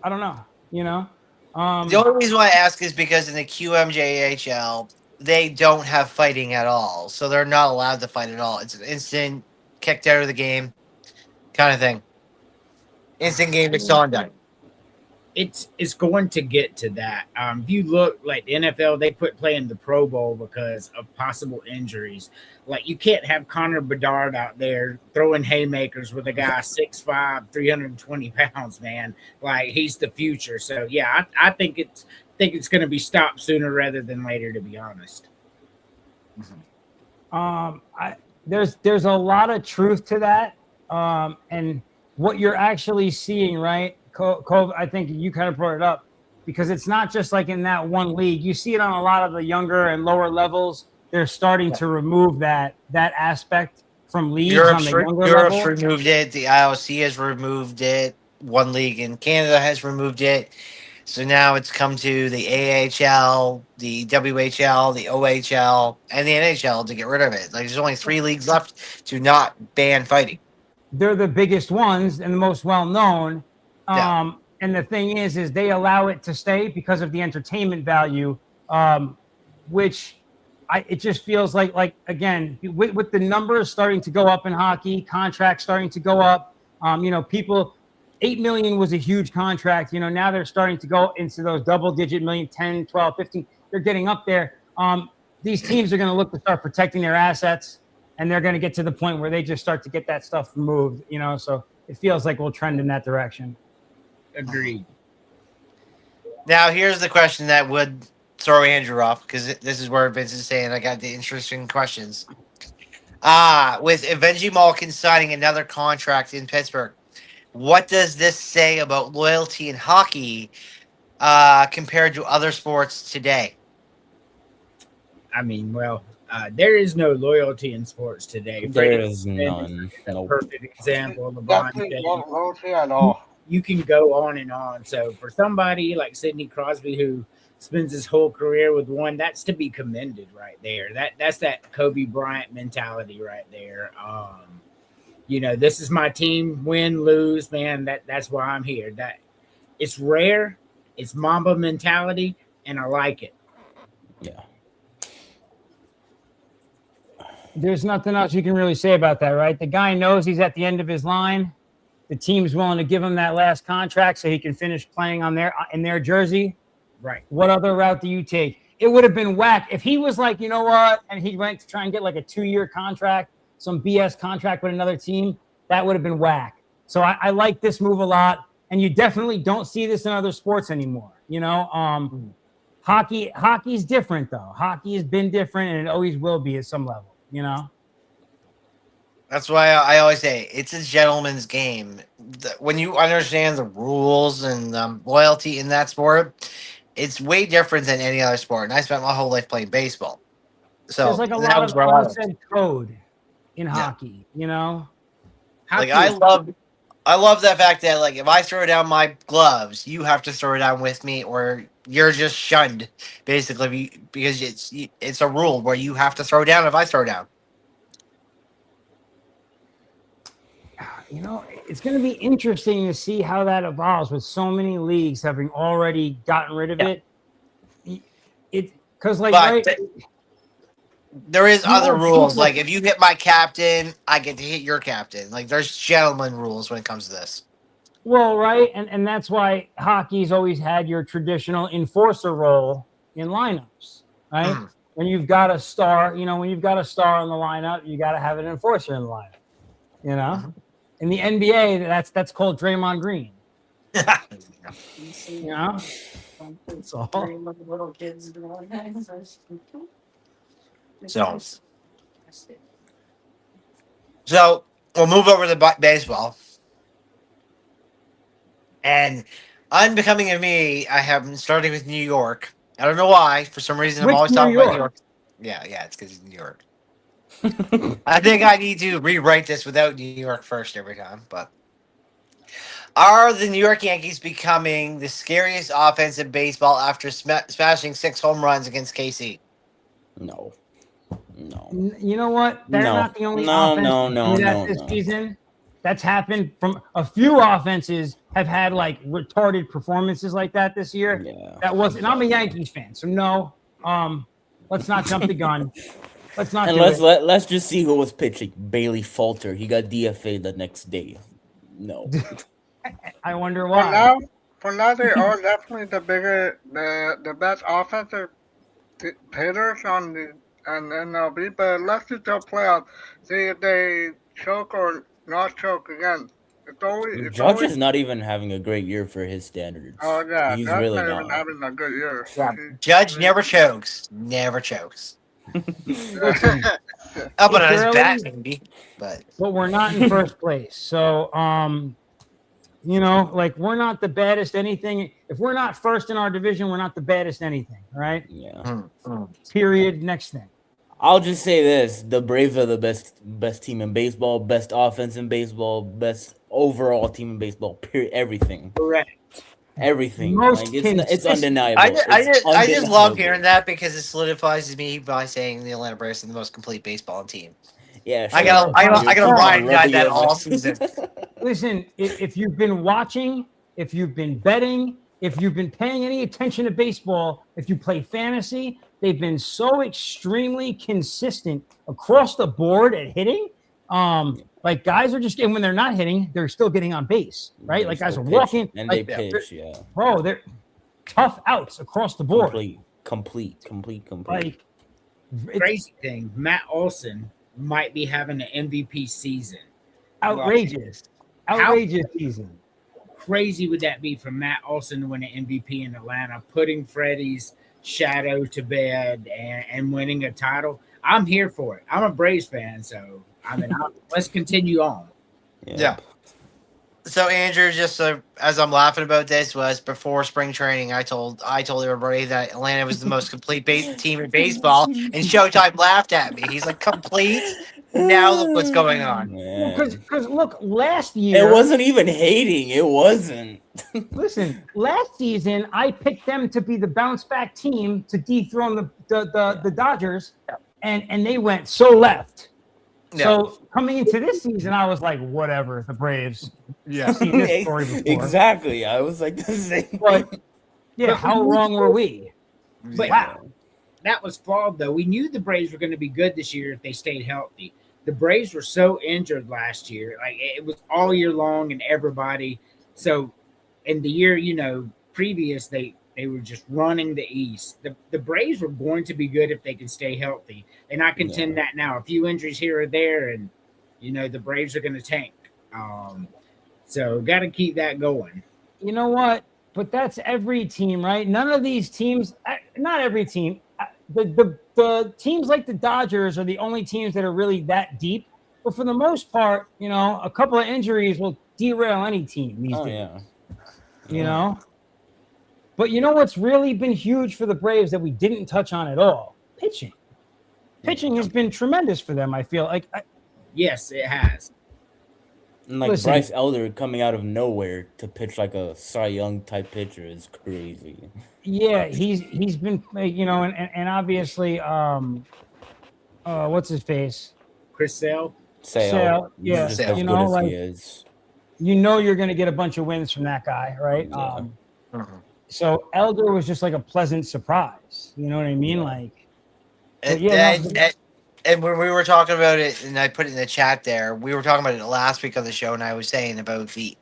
I don't know. You know. The only reason why I ask is because in the QMJHL, they don't have fighting at all, so they're not allowed to fight at all. It's an instant kicked out of the game kind of thing. Instant game misconduct. It's going to get to that. If you look like the NFL, they quit playing the Pro Bowl because of possible injuries. Like you can't have Connor Bedard out there throwing haymakers with a guy 6'5", 320 pounds, man. Like he's the future. So yeah, I think it's going to be stopped sooner rather than later, to be honest. There's a lot of truth to that, and what you're actually seeing, right? Cove, I think you kind of brought it up because it's not just like in that one league. You see it on a lot of the younger and lower levels. They're starting to remove that aspect from leagues on the younger Europe's level. removed it. The IOC has removed it. One league in Canada has removed it. So now it's come to the AHL, the WHL, the OHL, and the NHL to get rid of it. Like there's only 3 leagues left to not ban fighting. They're the biggest ones and the most well known. Yeah. And the thing is they allow it to stay because of the entertainment value, which it just feels like again, with the numbers starting to go up in hockey, contracts starting to go up, people, $8 million was a huge contract. Now they're starting to go into those double-digit million, 10, 12, 15. They're getting up there. These teams are going to look to start protecting their assets, and they're going to get to the point where they just start to get that stuff removed. So it feels like we'll trend in that direction. Agreed. Now, here's the question that would throw Andrew off because this is where Vince is saying I got the interesting questions. With Evangeline Malkin signing another contract in Pittsburgh, what does this say about loyalty in hockey compared to other sports today? I mean, well, there is no loyalty in sports today. There is none. A Nope. perfect example of the Definitely bond not loyalty at all. You can go on and on. So for somebody like Sidney Crosby who spends his whole career with one, that's to be commended right there. That's that Kobe Bryant mentality right there. This is my team, win, lose, man. That's why I'm here. That it's rare, it's Mamba mentality, and I like it. Yeah. There's nothing else you can really say about that, right? The guy knows he's at the end of his line. The team's willing to give him that last contract so he can finish playing in their jersey. Right. What other route do you take? It would have been whack if he was like, you know what, and he went to try and get like a 2-year contract, some BS contract with another team. That would have been whack. So I like this move a lot, and you definitely don't see this in other sports anymore. Hockey's different though. Hockey has been different, and it always will be at some level. That's why I always say it's a gentleman's game. When you understand the rules and loyalty in that sport, it's way different than any other sport. And I spent my whole life playing baseball. So there's like a lot of unsaid code in hockey, Like I love that fact that like if I throw down my gloves, you have to throw it down with me, or you're just shunned, basically, because it's a rule where you have to throw down if I throw down. It's going to be interesting to see how that evolves with so many leagues having already gotten rid of it. Because there is other rules. Like if you hit my captain, I get to hit your captain. Like there's gentleman rules when it comes to this. Well, right, and that's why hockey's always had your traditional enforcer role in lineups, right? Mm. When you've got a star, when you've got a star in the lineup, you got to have an enforcer in the lineup. Mm-hmm. In the NBA, that's called Draymond Green. That's all. Little kids doing So we'll move over to baseball. And unbecoming of me, I have been starting with New York. I don't know why. For some reason, I'm always talking about New York. Yeah, it's because it's New York. I think I need to rewrite this without New York first every time. But are the New York Yankees becoming the scariest offense in baseball after smashing 6 home runs against KC? No. You know what? They're not the only offense this season. That's happened from a few offenses have had like retarded performances like that this year. Yeah. That wasn't. I'm a Yankees fan, so no. Let's not jump the gun. Let's not And do it. let's just see who was pitching. Bailey Falter. He got DFA the next day. No. I wonder For why. now, for now, they are definitely the best offensive hitters on MLB. But let's see the playoffs. See if they choke or not choke again. It's Judge always is not even having a great year for his standards. oh yeah, He's that's really not even not. having a good year. Yeah. Judge never chokes. Never chokes. Listen, Up on It's his early. bat, maybe. But but we're not in first place. So, you know, like we're not the baddest anything. If we're not first in our division, we're not the baddest anything. Right? Yeah. Period. Next thing. I'll just say this: the Braves are the best team in baseball, best offense in baseball, best overall team in baseball. Period. Everything. Correct. Everything. Most Like it's consistent- undeniable. I just love undeniable. hearing that because it solidifies me by saying the Atlanta Braves are the most complete baseball team. Yeah. I sure. gotta You're ride rubbing that your all nose. season. Listen, if you've been watching, if you've been betting, if you've been paying any attention to baseball, if you play fantasy, they've been so extremely consistent across the board at hitting. Like guys are just getting when they're not hitting, they're still getting on base, right? They're like guys still are walking, pitching, and like, they pitch. Yeah. bro, they're tough outs across the board. Complete. Like it's Crazy thing, Matt Olson might be having an MVP season. outrageous, outrageous season. Crazy would that be for Matt Olson to win an MVP in Atlanta, putting Freddie's shadow to bed and winning a title? I'm here for it. I'm a Braves fan, so I mean, let's continue on. Yeah. So Andrew, just as I'm laughing about this, was before spring training, I told everybody that Atlanta was the most complete team in baseball, and Showtime laughed at me. He's like, complete. Now look what's going on. Because look, last year It wasn't even hating. It wasn't. Listen, last season I picked them to be the bounce back team to dethrone the Dodgers, and they went so left. Yeah. So coming into this season, I was like, whatever, the Braves. Yeah. Seen this story before. Exactly. I was like the same. But yeah, how wrong were we? But Wow. that was flawed, though. We knew the Braves were going to be good this year if they stayed healthy. The Braves were so injured last year. Like, it was all year long and everybody. So in the year, previous, they were just running the East. The Braves were going to be good if they can stay healthy. And I contend that now. A few injuries here or there, and, the Braves are going to tank. So got to keep that going. You know what? But that's every team, right? None of these teams, not every team. The teams like the Dodgers are the only teams that are really that deep. But for the most part, a couple of injuries will derail any team these days. Yeah. But you know what's really been huge for the Braves that we didn't touch on at all? Pitching. Pitching has been tremendous for them, I feel like. Yes, it has. And like Listen. Bryce Elder coming out of nowhere to pitch like a Cy Young type pitcher is crazy. Yeah, he's been, and obviously, what's his face? Chris Sale. Sale, yeah, He's just as you good know, as like- he is. You're going to get a bunch of wins from that guy, right? Yeah. So Elder was just like a pleasant surprise. You know what I mean? Yeah. Like, And, yeah, and when we were talking about it, and I put it in the chat there, we were talking about it last week on the show, and I was saying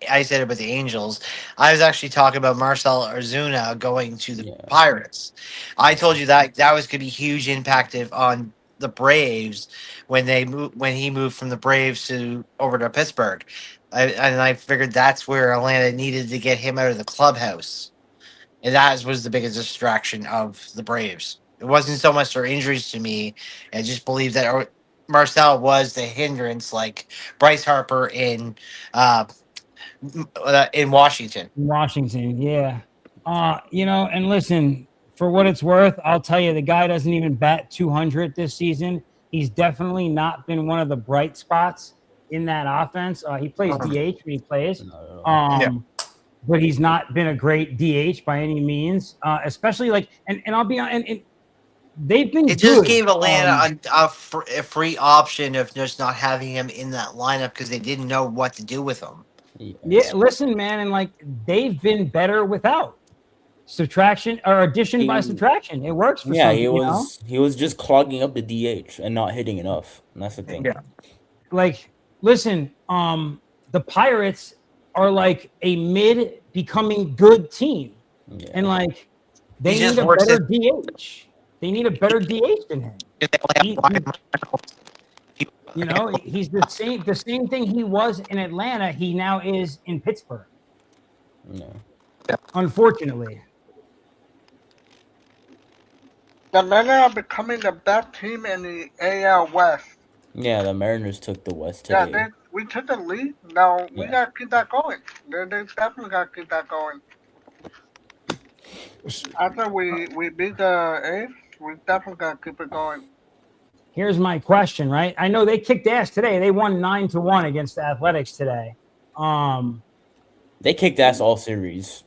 I said about the Angels. I was actually talking about Marcel Ozuna going to the Pirates. I told you that was going to be huge impact on the Braves when he moved from the Braves over to Pittsburgh. I figured that's where Atlanta needed to get him out of the clubhouse. And that was the biggest distraction of the Braves. It wasn't so much their injuries to me. I just believe that Marcel was the hindrance, like Bryce Harper in Washington. Washington, yeah. And listen, for what it's worth, I'll tell you, the guy doesn't even bat 200 this season. He's definitely not been one of the bright spots in that offense. He plays DH when he plays. But he's not been a great DH by any means, especially and I'll be honest, and they've been It just good. gave Atlanta a free option of just not having him in that lineup because they didn't know what to do with him. Yeah, listen, man, and they've been better without. subtraction or addition by subtraction. It works for Yeah, some people. he was just clogging up the DH and not hitting enough. And that's the thing. Yeah. Like, listen, the Pirates are like a mid becoming good team. Yeah. And like they He just need a works better DH. They need a better DH than him. You know, he's the same thing he was in Atlanta, he now is in Pittsburgh. No. Unfortunately. The Mariners are becoming the best team in the AL West. Yeah, the Mariners took the West Yeah, today. we took the lead. Now we Yeah. gotta keep that going. They definitely gotta keep that going. After we beat the A's, we definitely gotta keep it going. Here's my question, right? I know they kicked ass today. They won 9-1 against the Athletics today. They kicked ass all series.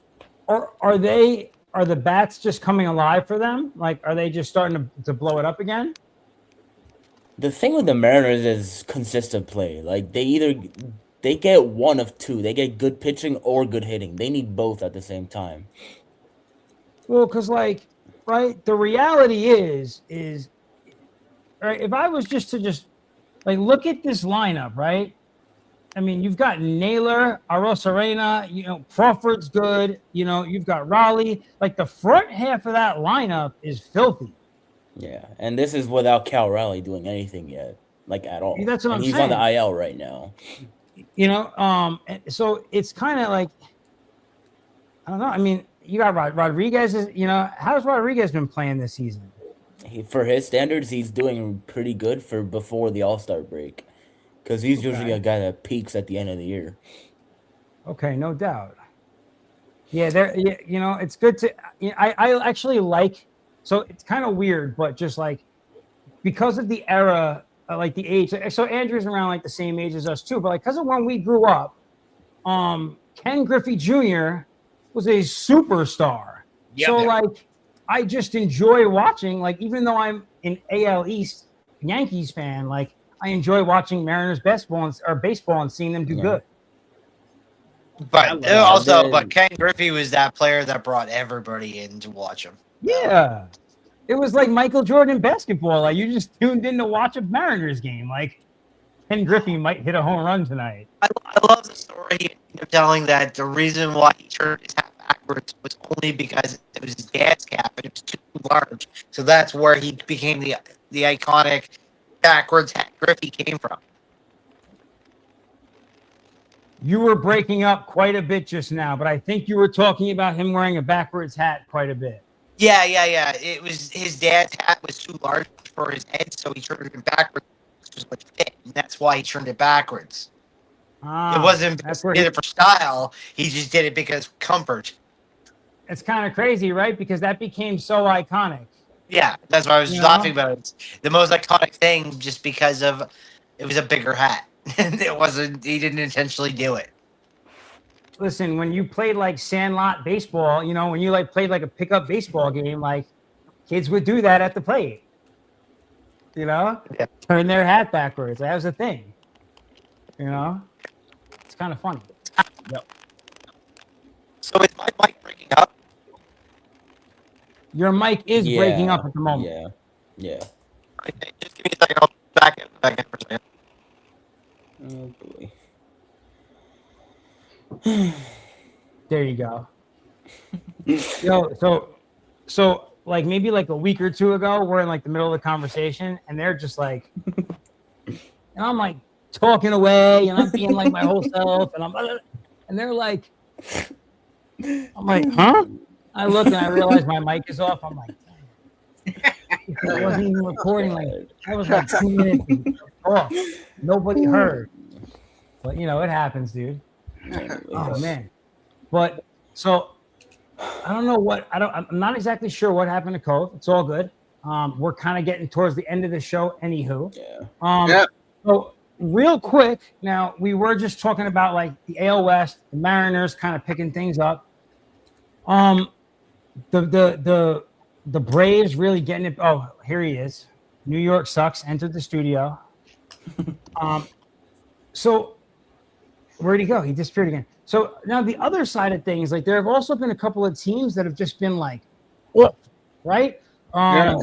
Are the bats just coming alive for them? Like, are they just starting to blow it up again? The thing with the Mariners is consistent play. Like they get one of two. They get good pitching or good hitting. They need both at the same time. Well, because like, right, the reality is right. If I was just like look at this lineup, right? I mean, you've got Naylor, Arosarena, you know, Crawford's good. You know, you've got Raleigh. Like the front half of that lineup is filthy. Yeah, and this is without Cal Raleigh doing anything yet, like at all. That's what I'm he's saying. on the IL right now. You know, so it's kind of like, I don't know. I mean, you got Rodriguez. You know, how's Rodriguez been playing this season? For his standards, he's doing pretty good for before the All-Star break, because he's usually a guy that peaks at the end of the year. Okay, no doubt. Yeah, you know, it's good to. You know, I actually like. So it's kind of weird, but just like because of the era, like the age. So Andrew's around like the same age as us too, but like because of when we grew up, Ken Griffey Jr. was a superstar. Yep. So like I just enjoy watching. Like even though I'm an AL East Yankees fan, like I enjoy watching Mariners baseball and seeing them do good. But but Ken Griffey was that player that brought everybody in to watch him. Yeah. It was like Michael Jordan basketball. Like you just tuned in to watch a Mariners game. Like Ken Griffey might hit a home run tonight. I love the story of telling that the reason why he turned his hat backwards was only because it was his dad's cap and it was too large. So that's where he became the iconic backwards hat Griffey came from. You were breaking up quite a bit just now, but I think you were talking about him wearing a backwards hat quite a bit. Yeah. It was his dad's hat was too large for his head, so he turned it backwards, which was what fit, and that's why he turned it backwards. It wasn't because he did it for style; he just did it because of comfort. It's kind of crazy, right? Because that became so iconic. Yeah, that's why I was laughing about it. It's the most iconic thing, just because of it was a bigger hat, and it wasn't. He didn't intentionally do it. Listen, when you played like sandlot baseball, you know, when you like played like a pickup baseball game, like kids would do that at the plate. You know, turn their hat backwards. That was a thing. You know, it's kind of funny. Yep. So is my mic breaking up? Your mic is breaking up at the moment. Yeah. Okay, just give me a second. I'll back in for a second. Oh boy. There you go. So like maybe like a week or two ago, we're in like the middle of the conversation and they're just like, and I'm like talking away and I'm being like my whole self and they're like, I'm like, huh? I look and I realize my mic is off. I'm like, I wasn't even recording. Like I was like 2 minutes off. Nobody heard. But you know, it happens, dude. Oh man. But so I don't know what I'm not exactly sure what happened to Cove. It's all good. We're kind of getting towards the end of the show, anywho. So real quick, now we were just talking about like the AL West, the Mariners kind of picking things up. The Braves really getting it. Oh, here he is. New York sucks. Entered the studio. So Where'd he go? He disappeared again. So now the other side of things, like there have also been a couple of teams that have just been like, whoop, right? Yeah.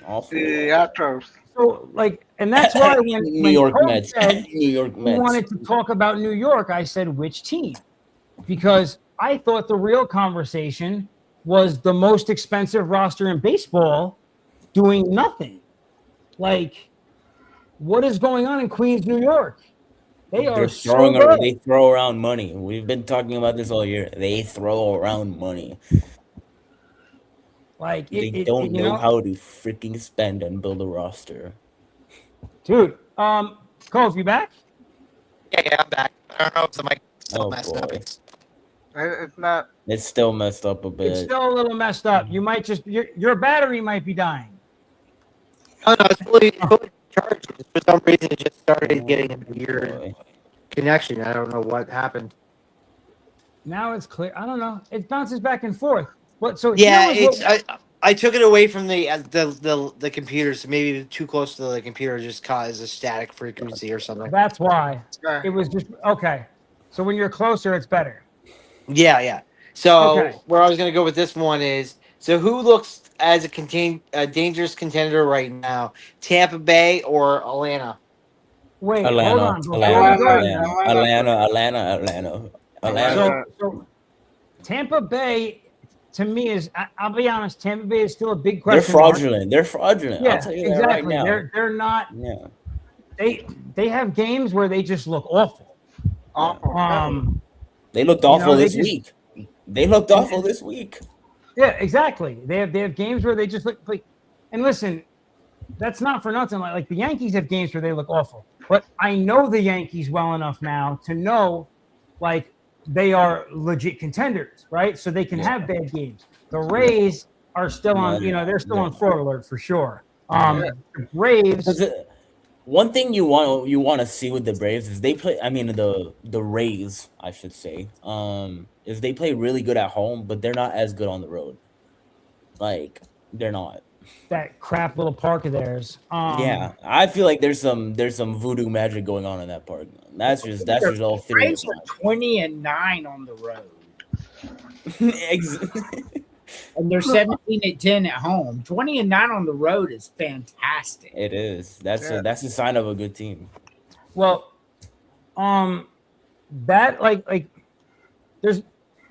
Awful. The Astros. So like, and that's why New when York Coach Mets. said New York he Mets. wanted to talk about New York, I said which team? Because I thought the real conversation was the most expensive roster in baseball doing nothing. Like, what is going on in Queens, New York? They are so good. They throw around money. We've been talking about this all year. They throw around money. Like They don't know how to freaking spend and build a roster. Dude, Cole, you back? Yeah, I'm back. I don't know if the mic still Oh, messed up. boy. It's not. It's still messed up a bit. It's still a little messed up. You might just your battery might be dying. Oh no, it's fully charged. For some reason, it just started getting a weird Boy. connection. I don't know what happened. Now it's clear. I don't know. It bounces back and forth. But so Yeah, here was it's I took it away from the computer, so maybe too close to the computer just caused a static frequency or something. that's why Yeah. it was just okay. So when you're closer, it's better. Yeah. So Okay. where I was gonna go with this one is who looks as a dangerous contender right now? Tampa Bay or Atlanta? Wait, hold Atlanta. on. Before we go Atlanta. So Tampa Bay, to me, is I'll be honest. Tampa Bay is still a big question. They're fraudulent. Yeah, I'll tell you exactly. that right now. They're not. Yeah. They have games where they just look awful. Awful. They looked awful they this just- week. They looked awful this week. Yeah, exactly. They have games where they just look like. And listen, that's not for nothing. Like the Yankees have games where they look awful, but I know the Yankees well enough now to know, like they are legit contenders, right? So they can have bad games. The Rays are still on. They're still on fraud alert for sure. The Braves. One thing you want to see with the Braves is they play. I mean the Rays, I should say. Is they play really good at home, but they're not as good on the road. Like they're not. That crap little park of theirs. Yeah, I feel like there's some voodoo magic going on in that park. That's just all theory. Braves are 20-9 on the road, and they're 17-10 at home. 20-9 on the road is fantastic. It is. That's a sign of a good team. Well, that like there's,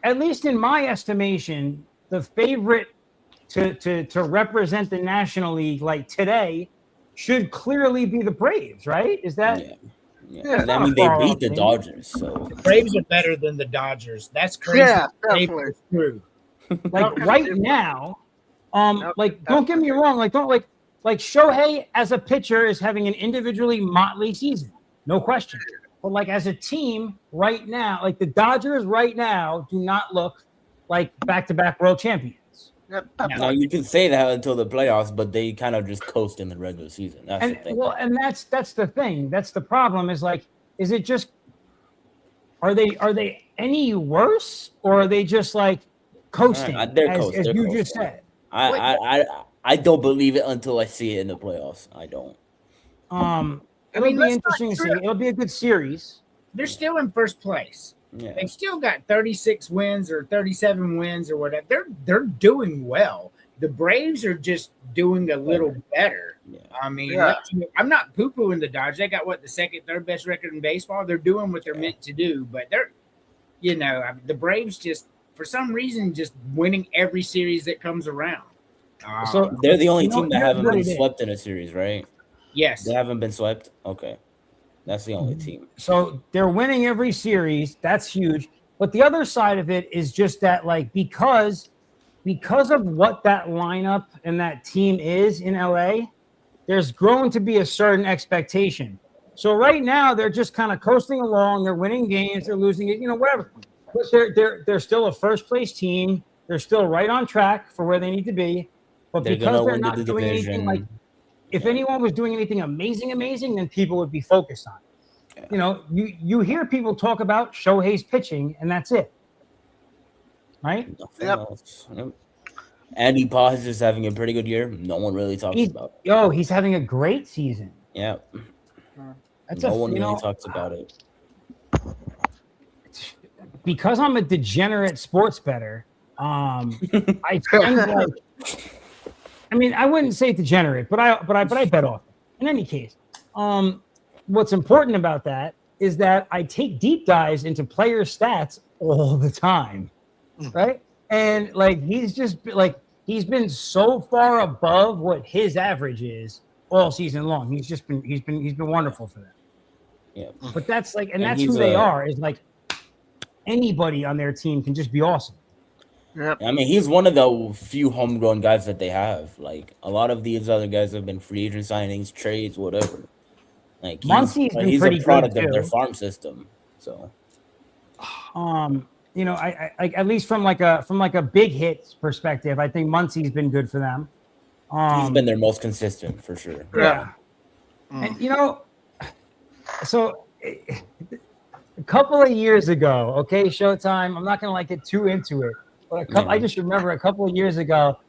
at least in my estimation, the favorite to represent the National League like today should clearly be the Braves, right? Is that? Yeah. I mean, they beat the Dodgers, so The Braves are better than the Dodgers. That's crazy. Yeah, They definitely. were true. Like right now, like don't get me wrong, like Shohei as a pitcher is having an individually motley season, no question. But like as a team right now, like the Dodgers right now do not look like back-to-back world champions. Now you can say that until the playoffs, but they kind of just coast in the regular season. That's the thing. Well, and that's the thing. That's the problem. Is like, is it just are they any worse, or are they just like coasting? They're as you just said. I don't believe it until I see it in the playoffs. I don't. It'll be interesting to see. It'll be a good series. They're still in first place. Yeah. They've still got 36 wins or 37 wins or whatever. They're doing well. The Braves are just doing a little better. Yeah. I mean, Yeah. I'm not poo-pooing the Dodgers. They got the second, third best record in baseball. They're doing what they're meant to do, but they're, the Braves just for some reason just winning every series that comes around. So They're the only team that here's haven't what been it is. swept in a series, right? yes, They haven't been swept. Okay, that's the Mm-hmm. only team. So they're winning every series. That's huge. But the other side of it is just that, like, because of what that lineup and that team is in LA, there's grown to be a certain expectation. So right now they're just kind of coasting along. They're winning games. They're losing it. Whatever. But they're still a first place team. They're still right on track for where they need to be. But They're because gonna they're win not the doing anything division. like, if anyone was doing anything amazing, then people would be focused on it. You hear people talk about Shohei's pitching, and that's it, right? Nothing Yep. else. Nope. Andy Paz is having a pretty good year. No one really talks about it. He's having a great season. Yeah. That's No one really talks about it. because I'm a degenerate sports bettor, I spend like, I mean, I wouldn't say degenerate, but I bet often. In any case, what's important about that is that I take deep dives into player stats all the time, right? And like he's been so far above what his average is all season long. He's been wonderful for them. Yeah. But that's like, and that's he's who they are. Is like anybody on their team can just be awesome. Yep. I mean, he's one of the few homegrown guys that they have. Like a lot of these other guys have been free agent signings, trades, whatever. Like Muncie's been he's pretty a product good of their too. farm system. So you know, I at least from like a big hits perspective, I think Muncie's been good for them. he's been their most consistent for sure. Yeah. And you know, so a couple of years ago, okay, Showtime. I'm not gonna like get too into it, but I just remember a couple of years ago,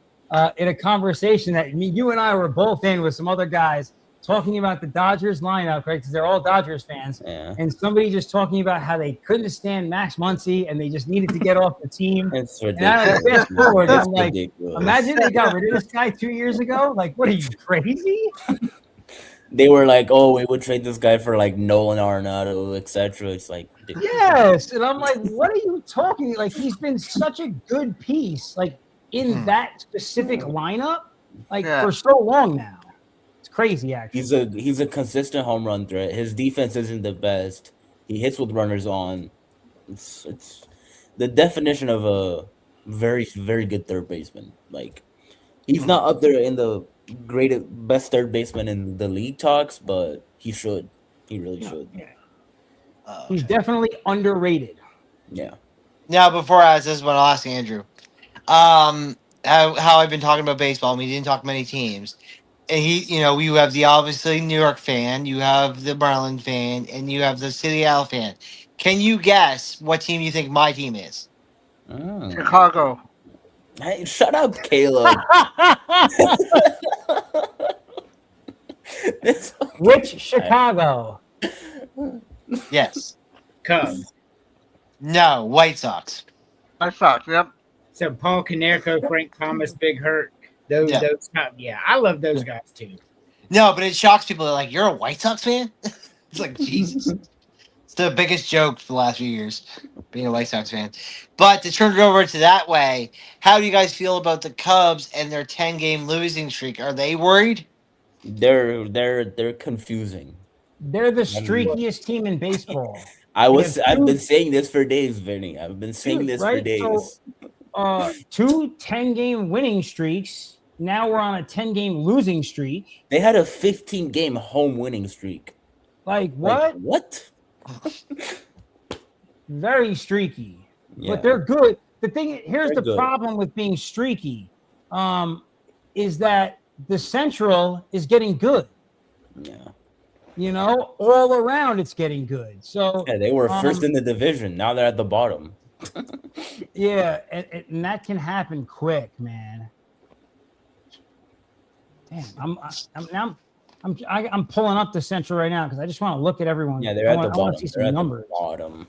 in a conversation that you and I were both in with some other guys talking about the Dodgers lineup, right? Because they're all Dodgers fans, and somebody just talking about how they couldn't stand Max Muncy and they just needed to get off the team. It's And I ridiculous. fast forward, It's I'm like, ridiculous. imagine they got rid of this guy 2 years ago. Like, what are you, crazy? They were like, "Oh, we would trade this guy for like Nolan Arenado, etc." It's like, Yes, and I'm like, what are you talking? Like, he's been such a good piece, like in that specific lineup, like for so long now. It's crazy, actually. he's a consistent home run threat. His defense isn't the best. He hits with runners on. It's the definition of a very very good third baseman. Like he's not up there in the best third baseman in the league talks, but he should. He really should. Yeah. He's definitely underrated. Yeah. Now, before I ask this one, I'll ask Andrew. How I've been talking about baseball. We didn't talk many teams. And you have the obviously New York fan, you have the Marlins fan, and you have the City Owl fan. Can you guess what team you think my team is? Chicago. Hey, shut up, Caleb. Which Chicago? Yes. Cubs. No, White Sox. White Sox. Yep. So Paul Konerko, Frank Thomas, Big Hurt. Those yeah, I love those guys too. No, but it shocks people. They're like, "You're a White Sox fan?" It's like Jesus. It's the biggest joke for the last few years, being a White Sox fan. But to turn it over to that way, how do you guys feel about the Cubs and their 10-game losing streak? Are they worried? They're confusing. They're the streakiest team in baseball. I've been saying this for days, Vinny. I've been saying this for days. So, 2 10-game winning streaks. Now we're on a 10-game losing streak. They had a 15-game home winning streak. Like what? What? Very streaky. Yeah. But they're good. Here's They're the good. problem with being streaky, is that the Central is getting good. Yeah. You know, all around it's getting good. So Yeah, they were first in the division. Now they're at the bottom. yeah, and that can happen quick, man. Damn, I'm pulling up the Central right now because I just want to look at everyone. Yeah, they're at the I want bottom. to see They're some at numbers. the bottom.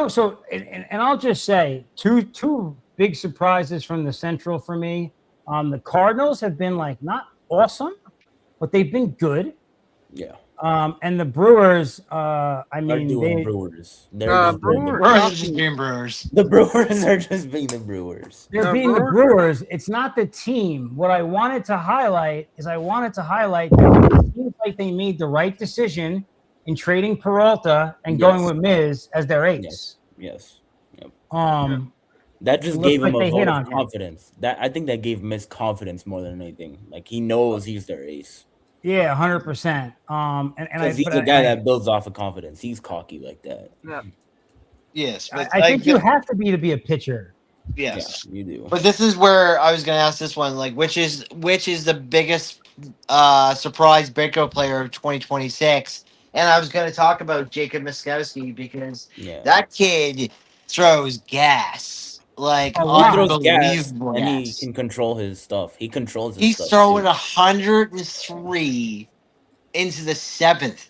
So and I'll just say two big surprises from the Central for me. The Cardinals have been like not awesome, but they've been good. Yeah. And the Brewers, They're doing Brewers. They're just doing the Brewers. The Brewers are just being the Brewers. They're being the Brewers. It's not the team. What I wanted to highlight is that it seems like they made the right decision in trading Peralta and going with Miz as their ace. Yes. Yep. That just gave him a vote of confidence. I think that gave Miz confidence more than anything. Like he knows he's their ace. Yeah, 100%. And he's a guy that builds off of confidence. He's cocky like that. Yeah. Yes, but I think you have to be a pitcher. Yes, you do. But this is where I was going to ask this one: like, which is the biggest surprise breakout player of 2026? And I was going to talk about Jacob Miskowski because that kid throws gas. Like, he throws gas, and he can control his stuff. He controls his stuff. He's throwing 103 into the 7th.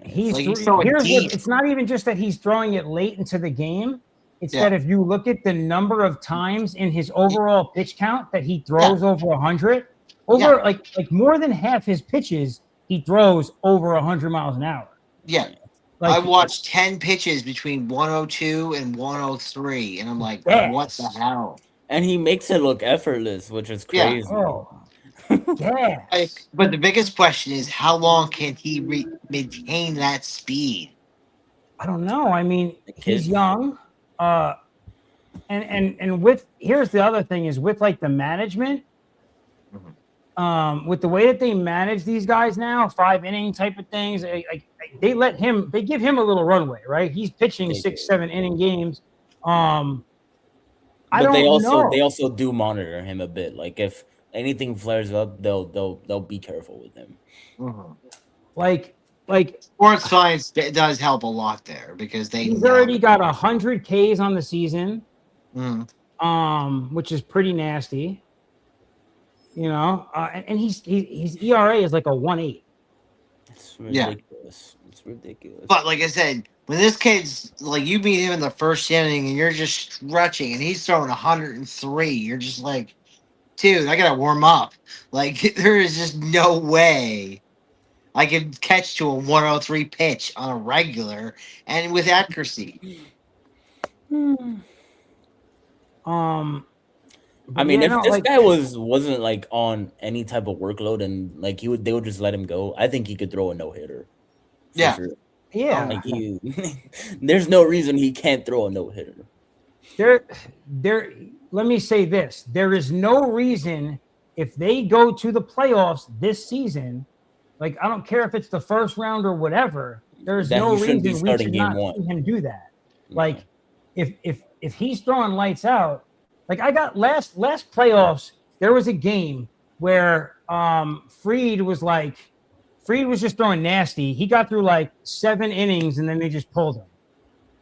He's Like, he's throwing here's deep. what it's not even just that he's throwing it late into the game. It's Yeah. that if you look at the number of times in his overall pitch count that he throws over 100, over like more than half his pitches he throws over 100 miles an hour. Yeah. Like I watched 10 pitches between 102 and 103, and I'm like, Yes. what the hell? And he makes it look effortless, which is Yeah. crazy. oh yeah. But the biggest question is, how long can he maintain that speed? I don't know. I mean, Kids. he's young. And with here's the other thing is with like the management, with the way that they manage these guys now, 5 inning type of things, they give him a little runway, right? He's pitching They 6-7 inning games. I But don't know. they also do monitor him a bit. Like if anything flares up, they'll be careful with him. Like Sports science does help a lot there because he's already got 100 Ks on the season, which is pretty nasty. You know, and his ERA is like a 1.8. It's ridiculous. It's ridiculous. But like I said, when this kid's like, you meet him in the first inning and you're just stretching and he's throwing 103, you're just like, dude, I gotta warm up. Like, there is just no way I can catch to a 103 pitch on a regular and with accuracy. I mean, yeah, if this like, guy wasn't like on any type of workload and like they would just let him go, I think he could throw a no hitter. Yeah. Sure. yeah, Like there's no reason he can't throw a no hitter. there. Let me say this: there is no reason if they go to the playoffs this season. Like, I don't care if it's the first round or whatever. There's That no he shouldn't be reason we starting should game not one. see him do that. Like, if he's throwing lights out, like I got last playoffs, there was a game where Fried was just throwing nasty. He got through like 7 innings and then they just pulled him.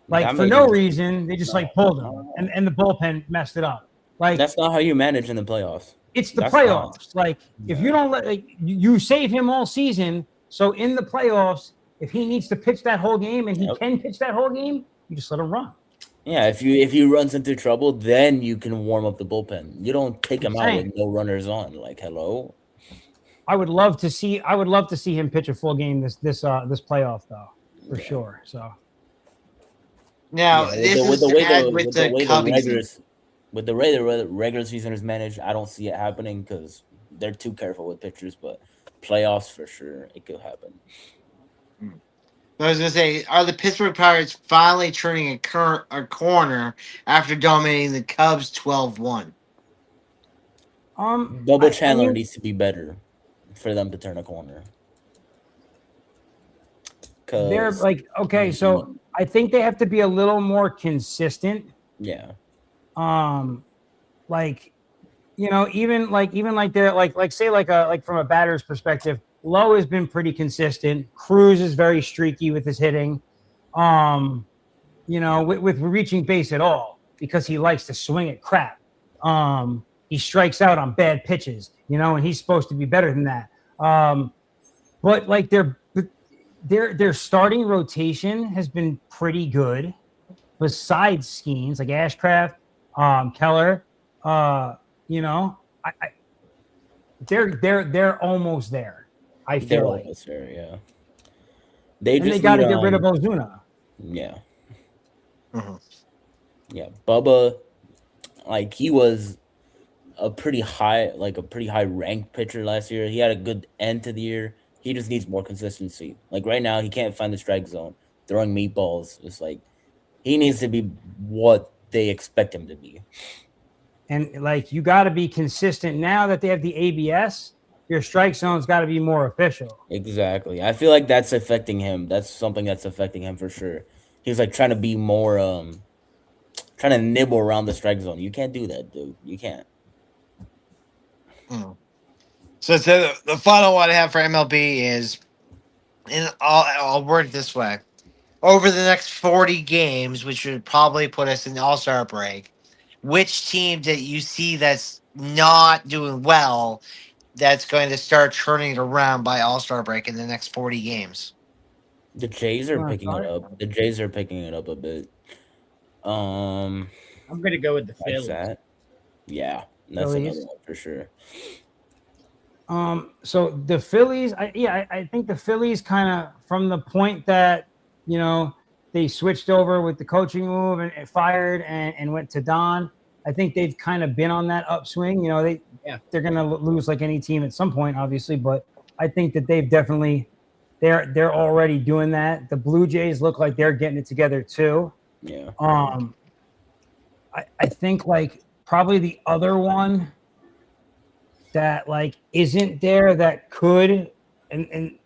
Like That for made no him- reason, they just like pulled him, and the bullpen messed it up. Like That's not how you manage in the playoffs. it's the that's playoffs. Like if you don't let you save him all season, so in the playoffs, if he needs to pitch that whole game and he can pitch that whole game, you just let him run. Yeah, if he runs into trouble, then you can warm up the bullpen. You don't take him out with no runners on. Like, hello. I would love to see him pitch a full game this playoff though, for sure. So Now, Yeah, this is to add with the Cubbies. with the way the regular season is managed, I don't see it happening because they're too careful with pitchers. But playoffs for sure, it could happen. I was going to say, are the Pittsburgh Pirates finally turning a corner after dominating the Cubs 12-1? Double Chandler needs to be better for them to turn a corner. they're like, okay, so I think they have to be a little more consistent. Yeah. Like, you know, even like they're like say like from a batter's perspective, Lowe has been pretty consistent. Cruz is very streaky with his hitting. You know, with reaching base at all because he likes to swing at crap. He strikes out on bad pitches, you know, and he's supposed to be better than that. But like their starting rotation has been pretty good. Besides Skeens, like Ashcraft, Keller, you know, they're almost there. I feel They're like almost there, yeah. they got to get rid of Ozuna. Yeah. Yeah, Bubba, like he was a pretty high ranked pitcher last year. He had a good end to the year. He just needs more consistency. Like right now, he can't find the strike zone. Throwing meatballs, it's like he needs to be what they expect him to be. And like you got to be consistent now that they have the ABS. Your strike zone's got to be more official. Exactly. I feel like that's affecting him. That's something that's affecting him for sure. He's like trying to be more, trying to nibble around the strike zone. You can't do that, dude. You can't. So the final one I have for MLB is, and I'll word it this way: over the next 40 games, which would probably put us in the All-Star break, which team that you see that's not doing well, that's going to start turning it around by All-Star break in the next 40 games? The Jays You are wanna picking it start? up. The Jays are picking it up a bit. I'm gonna go with the Like Phillies. that. Yeah, that's Phillies. another one for sure. So the Phillies, I think the Phillies kind of from the point that they switched over with the coaching move and fired and went to Don. I think they've kind of been on that upswing. They're gonna lose like any team at some point, obviously, but I think that they're already doing that. The Blue Jays look like they're getting it together too. Yeah. I think like probably the other one that like isn't there that could and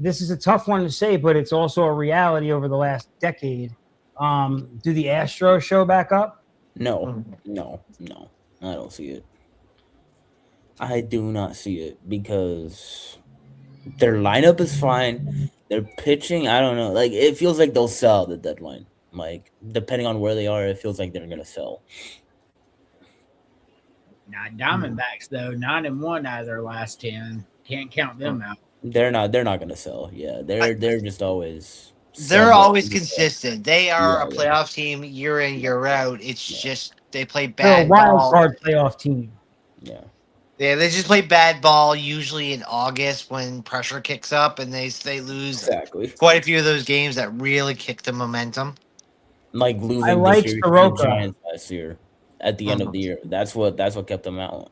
this is a tough one to say, but it's also a reality over the last decade. Do the Astros show back up? No, no, no. I don't see it. I do not see it because their lineup is fine. Their pitching, I don't know. Like it feels like they'll sell at the deadline. Like depending on where they are, it feels like they're gonna sell. Now Diamondbacks though 9-1 out of their last 10. Can't count them out. They're not gonna sell. Yeah, they're just always They're somewhat always lethal. consistent. They are a Yeah. playoff team year in, year out. It's just they play They're a bad wild ball. card playoff team. Yeah. Yeah, they just play bad ball usually in August when pressure kicks up and they lose Exactly. quite a few of those games that really kick the momentum. Like I losing like the series to the Soroka. Giants last year at the end of the year. That's what kept them out.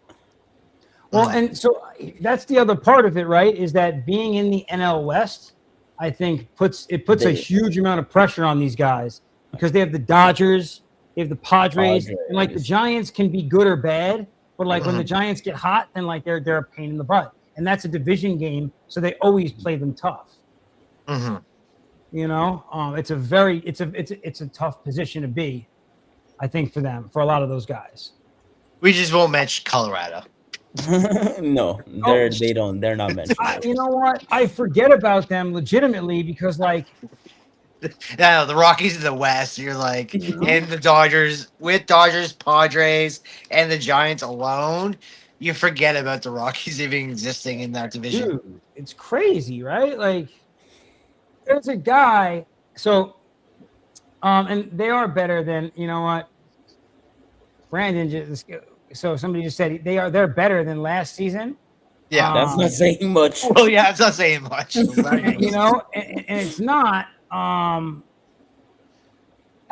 Well, and so that's the other part of it, right? Is that being in the NL West, I think puts a huge amount of pressure on these guys because they have the Dodgers, they have the Padres, and like the Giants can be good or bad, but like when the Giants get hot, then like they're a pain in the butt, and that's a division game, so they always play them tough. Mm-hmm. It's a tough position to be, I think, for them, for a lot of those guys. We just won't mention Colorado. No, they're not mentioned. You know what? I forget about them legitimately because like No, the Rockies in the West, you're like, and the Dodgers, with Dodgers, Padres, and the Giants alone, you forget about the Rockies even existing in that division. dude, it's crazy, right? Like there's a guy, so and they are better than Brandon just so somebody just said they're better than last season. Yeah, That's not saying much. well, yeah, it's not saying much. And it's not.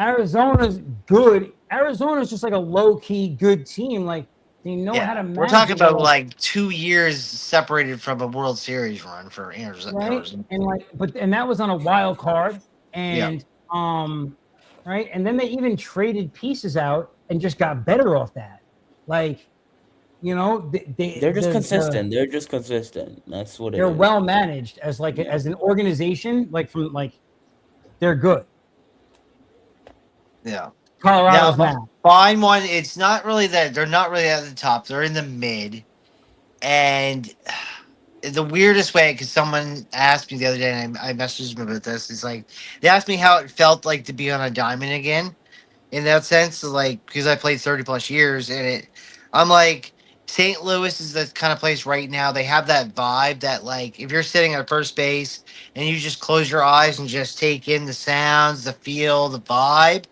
Arizona's good. Arizona's just like a low key good team. Like they know how to manage. We're talking about like 2 years separated from a World Series run for Arizona. Right? And that was on a wild card. And right. And then they even traded pieces out and just got better off that. Like, they're just consistent. They're just consistent. That's what they're well managed as as an organization. They're good. Yeah. Colorado's now. Fine one. It's not really that they're not really at the top. They're in the mid. And the weirdest way, because someone asked me the other day, and I messaged them about this. It's like they asked me how it felt like to be on a diamond again. In that sense, like because I played 30 plus years, and I'm like St. Louis is the kind of place right now. They have that vibe that like if you're sitting at first base and you just close your eyes and just take in the sounds, the feel, the vibe.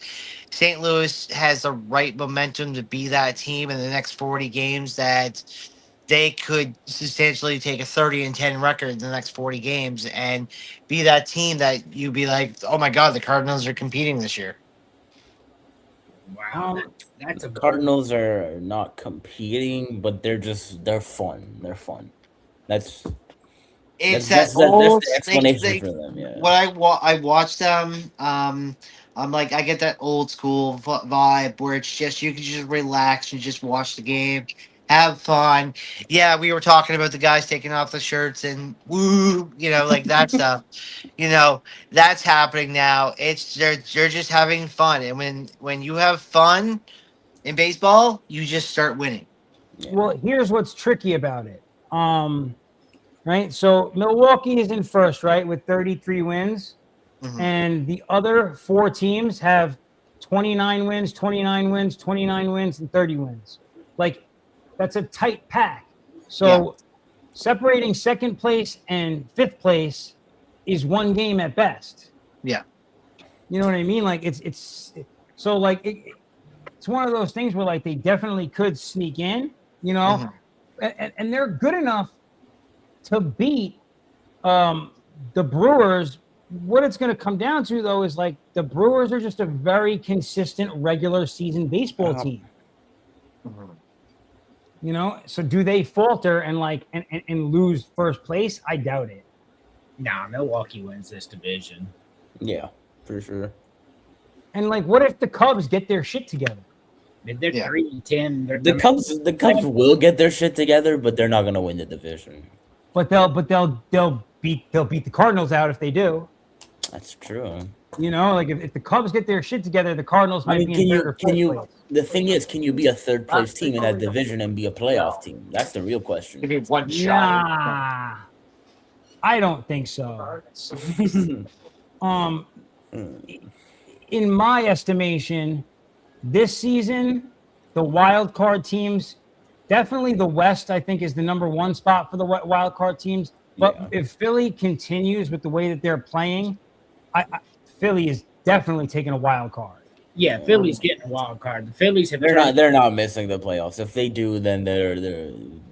St. Louis has the right momentum to be that team in the next 40 games that they could substantially take a 30-10 record in the next 40 games and be that team that you'd be like, oh my God, the Cardinals are competing this year. Wow, that's the Cardinals are not competing, but they're fun. They're fun. That's the explanation for them. Yeah. When I watch them, I'm like I get that old school vibe where it's just you can just relax and just watch the game, have fun. Yeah, we were talking about the guys taking off the shirts and woo, like that stuff. That's happening now. It's they're just having fun, and when you have fun in baseball, you just start winning. Yeah. Well, here's what's tricky about it. Right? So Milwaukee is in first, right, with 33 wins. Mm-hmm. And the other 4 teams have 29 wins, 29 wins, 29 wins, and 30 wins. Like, that's a tight pack. So separating second place and fifth place is one game at best. Yeah. You know what I mean? Like it's so like it's one of those things where like they definitely could sneak in, you know, and they're good enough to beat the Brewers. What it's going to come down to though is like the Brewers are just a very consistent regular season baseball team. You know, so do they falter and like and lose first place? I doubt it. Nah, Milwaukee wins this division. Yeah, for sure. And like, what if the Cubs get their shit together? They're Yeah. 3-10. The Cubs will get their shit together, but they're not gonna win the division. But they'll beat the Cardinals out if they do. That's true. You know, like if the Cubs get their shit together, the Cardinals I might mean, be in third or fourth place. The thing is, can you be a third place team in that division and be a playoff team? That's the real question. Give me one shot. Nah, I don't think so. In my estimation, this season, the wild card teams, definitely the West, I think, is the number one spot for the wild card teams. But if Philly continues with the way that they're playing, Philly is definitely taking a wild card. Yeah, Philly's getting a wild card. The Phillies have They're not missing the playoffs. If they do, then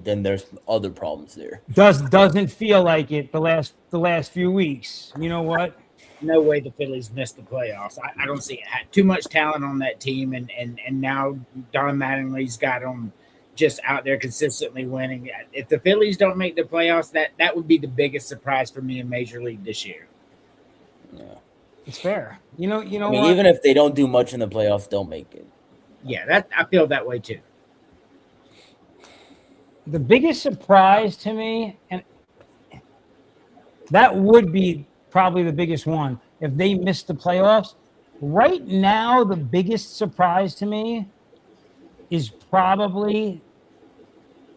then there's other problems there. Doesn't feel like it the last few weeks. You know what? no way the Phillies missed the playoffs. I don't see it. Had too much talent on that team, and now Don Mattingly's got them just out there consistently winning. If the Phillies don't make the playoffs, that would be the biggest surprise for me in Major League this year. Yeah. It's fair. You know I mean, what? even if they don't do much in the playoffs, they'll make it. Yeah, I feel that way too. The biggest surprise to me, and that would be probably the biggest one, if they missed the playoffs. Right now, the biggest surprise to me is probably,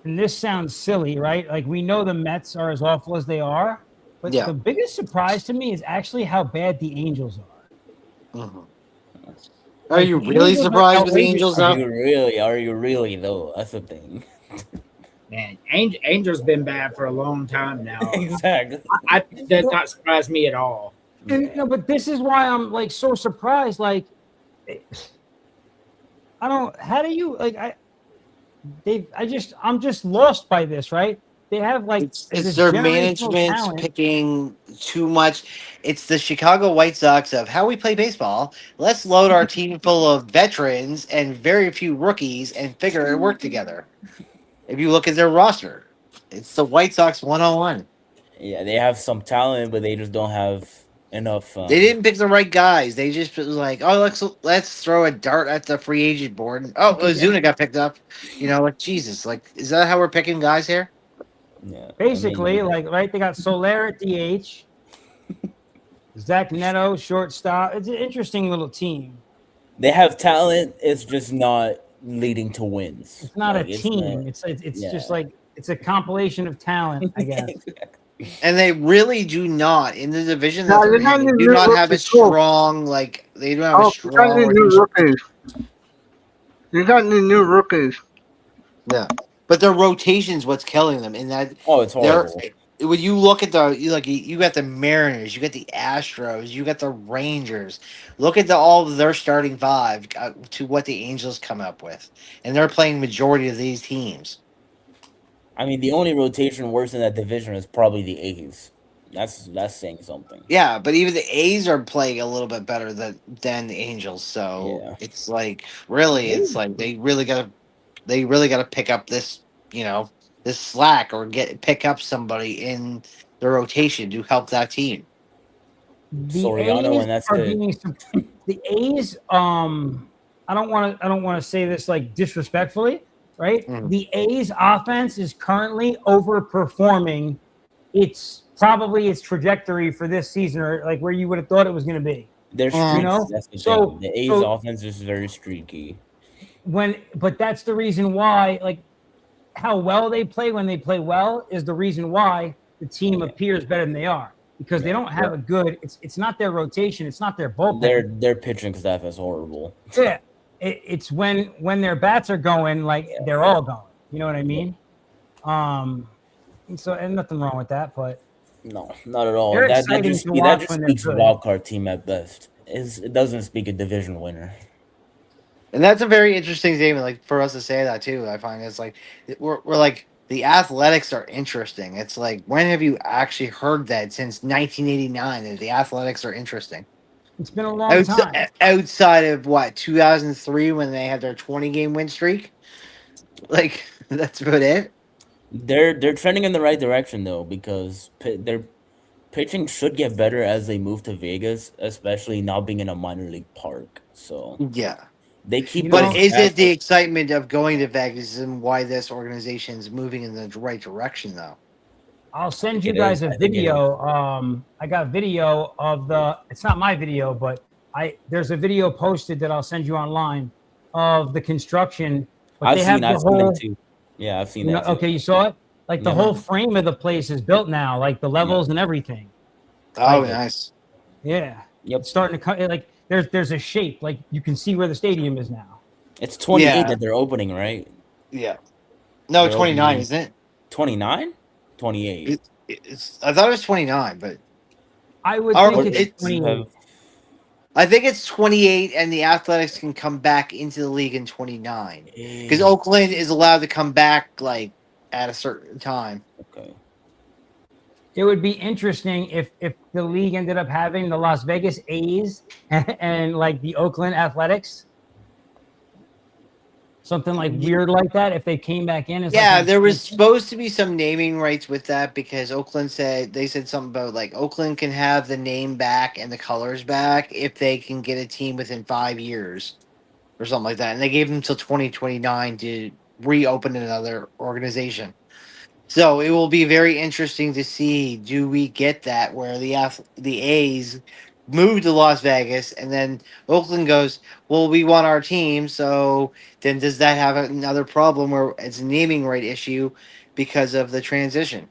and this sounds silly, right? Like, we know the Mets are as awful as they are, but Yeah. the biggest surprise to me is actually how bad the Angels are. Mhm. Are you the really Angels are surprised with the outrageous. Angels Are now? you really? Are you really though? That's the thing. Man, Angel's been bad for a long time now. Exactly. That does not surprise me at all. And, no, but this is why I'm like so surprised. Like, I don't. How do you like? I'm just lost by this. Right? They have like It's this their generational management's talent. picking too much. It's the Chicago White Sox of how we play baseball. Let's load our team full of veterans and very few rookies and figure it work together. If you look at their roster, it's the White Sox 101. Yeah, they have some talent, but they just don't have enough. They didn't pick the right guys. They just was like, oh, let's throw a dart at the free agent board. Oh, Ozuna got picked up. You know, like Jesus, like is that how we're picking guys here? Yeah, Basically, I mean, like, right? They got Soler at DH, Zach Neto shortstop. It's an interesting little team. they have talent. It's just not leading to wins. It's not Like, a team. not- It's yeah. just like it's a compilation of talent, I guess. And they really do not in the division No, that they're they got in. any They do new not have a rookies, too. strong like they don't have a Oh, you got strong. any new rotation. rookies? You got any new rookies? Yeah, but their rotation's what's killing them. In that Oh, it's they're horrible. when you look at you got the Mariners, you got the Astros, you got the Rangers. Look at all of their starting five to what the Angels come up with, and they're playing majority of these teams. I mean, the only rotation worse in that division is probably the A's. That's saying something. Yeah, but even the A's are playing a little bit better than the Angels. So Yeah. it's like really, it's like they really gotta pick up this this slack or pick up somebody in the rotation to help that team. The Soriano, A's and that's are it. being the A's. I don't want to say this like disrespectfully, right? Mhm. The A's offense is currently overperforming its trajectory for this season, or like where you would have thought it was going to be. They're You streaky. know, That's the so- thing. The A's so- offense is very streaky. But that's the reason why, like, how well they play when they play well is the reason why the team appears better than they are, because they don't have a good. It's not their rotation. It's not their bullpen. Their pitching staff is horrible. Yeah, it's when their bats are going, like they're all going. You know what I mean? And nothing wrong with that, but No, not at all. They're That exciting just to that watch just when they're speaks good. wild card team at best. It doesn't speak a division winner. And that's a very interesting statement, like for us to say that too. I find it's like we're like the Athletics are interesting. It's like when have you actually heard that since 1989 that the Athletics are interesting? It's been a long time. Outside of what 2003 when they had their 20-game win streak, like that's about it. They're trending in the right direction though because their pitching should get better as they move to Vegas, especially now being in a minor league park. So Yeah, they keep You but know, those is it stats the up. excitement of going to Vegas and why this organization is moving in the right direction though? I'll I send think you it guys is. a I think it is. video. I got video of the. It's not my video, but there's a video posted that I'll send you online of the construction. But they have the I've seen that whole. too. Yeah, I've seen You know, that too. okay, you saw it. Like the Yep. whole frame of the place is built now, like the Yep. levels and everything. Oh, Like, nice. yeah, Yep. it's starting to cut. Like there's a shape. Like you can see where the stadium is now. It's 28 Yeah. that they're opening, right? Yeah. No, They're 29, opening isn't it? 29? 28. It's. I thought it was 29, but I would Or think it's it's- 28. I think it's 28, and the Athletics can come back into the league in 29 because Oakland is allowed to come back like at a certain time. Okay. It would be interesting if the league ended up having the Las Vegas A's and like the Oakland Athletics, something like weird like that. If they came back in, as Yeah, like there was supposed to be some naming rights with that because Oakland said something about like Oakland can have the name back and the colors back if they can get a team within 5 years or something like that, and they gave them till 2029 to reopen another organization. So it will be very interesting to see, do we get that where the A's move to Las Vegas and then Oakland goes, well, we want our team. So then does that have another problem where it's a naming right issue because of the transition?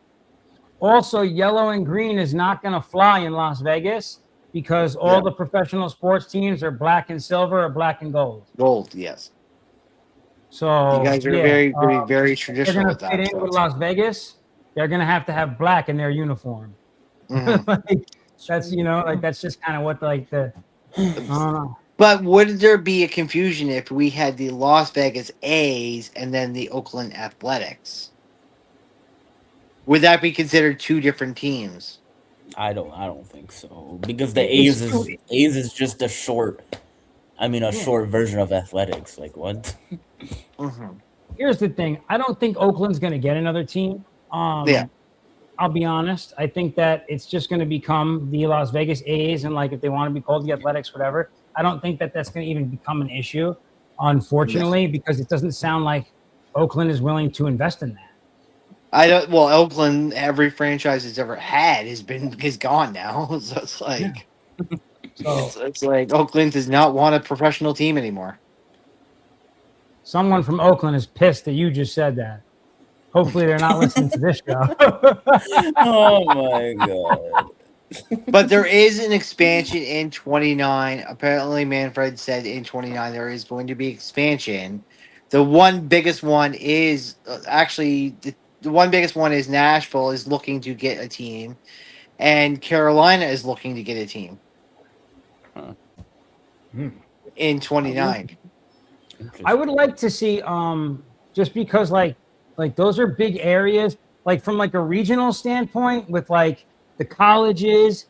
Also, yellow and green is not going to fly in Las Vegas because all Yeah. the professional sports teams are black and silver or black and gold. Gold, yes. So You guys are yeah, very they're traditional going with to fit that. in So. with Las Vegas. They're going to have black in their uniform. Mhm. Like, that's that's just kind of what I don't know. But would there be a confusion if we had the Las Vegas A's and then the Oakland Athletics? Would that be considered two different teams? I don't think so because the It's A's is just a short short version of athletics. Like what? Mm-hmm. Here's the thing. I don't think Oakland's going to get another team. Yeah. I'll be honest. I think that it's just going to become the Las Vegas A's, and like if they want to be called the Athletics, whatever. I don't think that that's going to even become an issue, unfortunately, because it doesn't sound like Oakland is willing to invest in that. I don't. Well, Oakland, every franchise it's ever had is gone now. So it's like, So it's like Oakland does not want a professional team anymore. someone from Oakland is pissed that you just said that. Hopefully, they're not listening to this show. Oh my god! But there is an expansion in 29. Apparently, Manfred said in 29 there is going to be expansion. The one biggest one is actually the one biggest one is Nashville is looking to get a team, and Carolina is looking to get a team Huh. in 29. I would like to see just because like those are big areas, like from like a regional standpoint with like the colleges,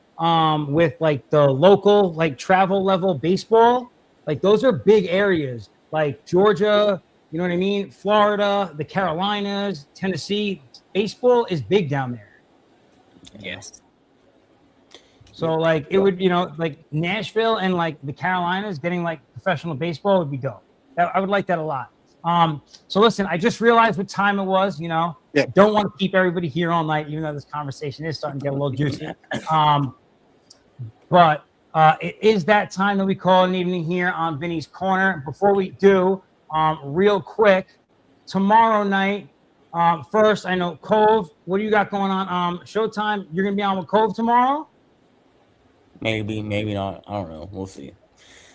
with like the local like travel level baseball, like those are big areas like Georgia, you know what I mean? Florida, the Carolinas, Tennessee, baseball is big down there. Yes. So like it would, like Nashville and like the Carolinas getting like professional baseball would be dope. I would like that a lot. So listen, I just realized what time it was. Yeah. Don't want to keep everybody here all night, even though this conversation is starting to get a little juicy. But it is that time that we call an evening here on Vinny's Corner. Before we do, real quick, tomorrow night. First, I know Cove. What do you got going on? Showtime. You're gonna be on with Cove tomorrow. Maybe not. I don't know. We'll see.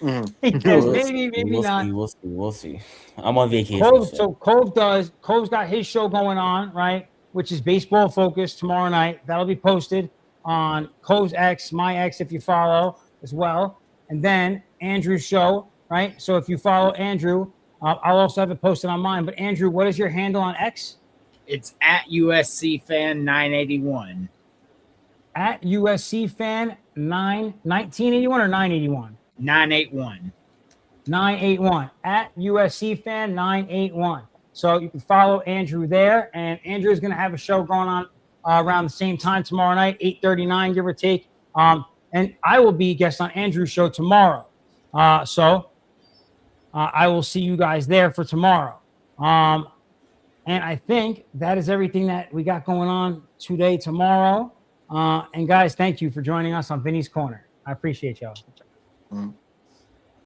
Mhm. Because We'll maybe not. We'll see. I'm on vacation. Cove, so. so Cove's got his show going on, right? which is baseball focused tomorrow night. That'll be posted on Co's X, my X, if you follow as well. And then Andrew's show, right? So if you follow Andrew, I'll also have it posted on mine. But Andrew, what is your handle on X? It's at USC fan 981. At USC fan 1981 or 981? 981. 981 at USC fan 981. So you can follow Andrew there, and Andrew is going to have a show going on around the same time tomorrow night, 8:39, give or take. And I will be guest on Andrew's show tomorrow. So I will see you guys there for tomorrow. And I think that is everything that we got going on today, tomorrow. And guys, thank you for joining us on Vinny's Corner. I appreciate y'all.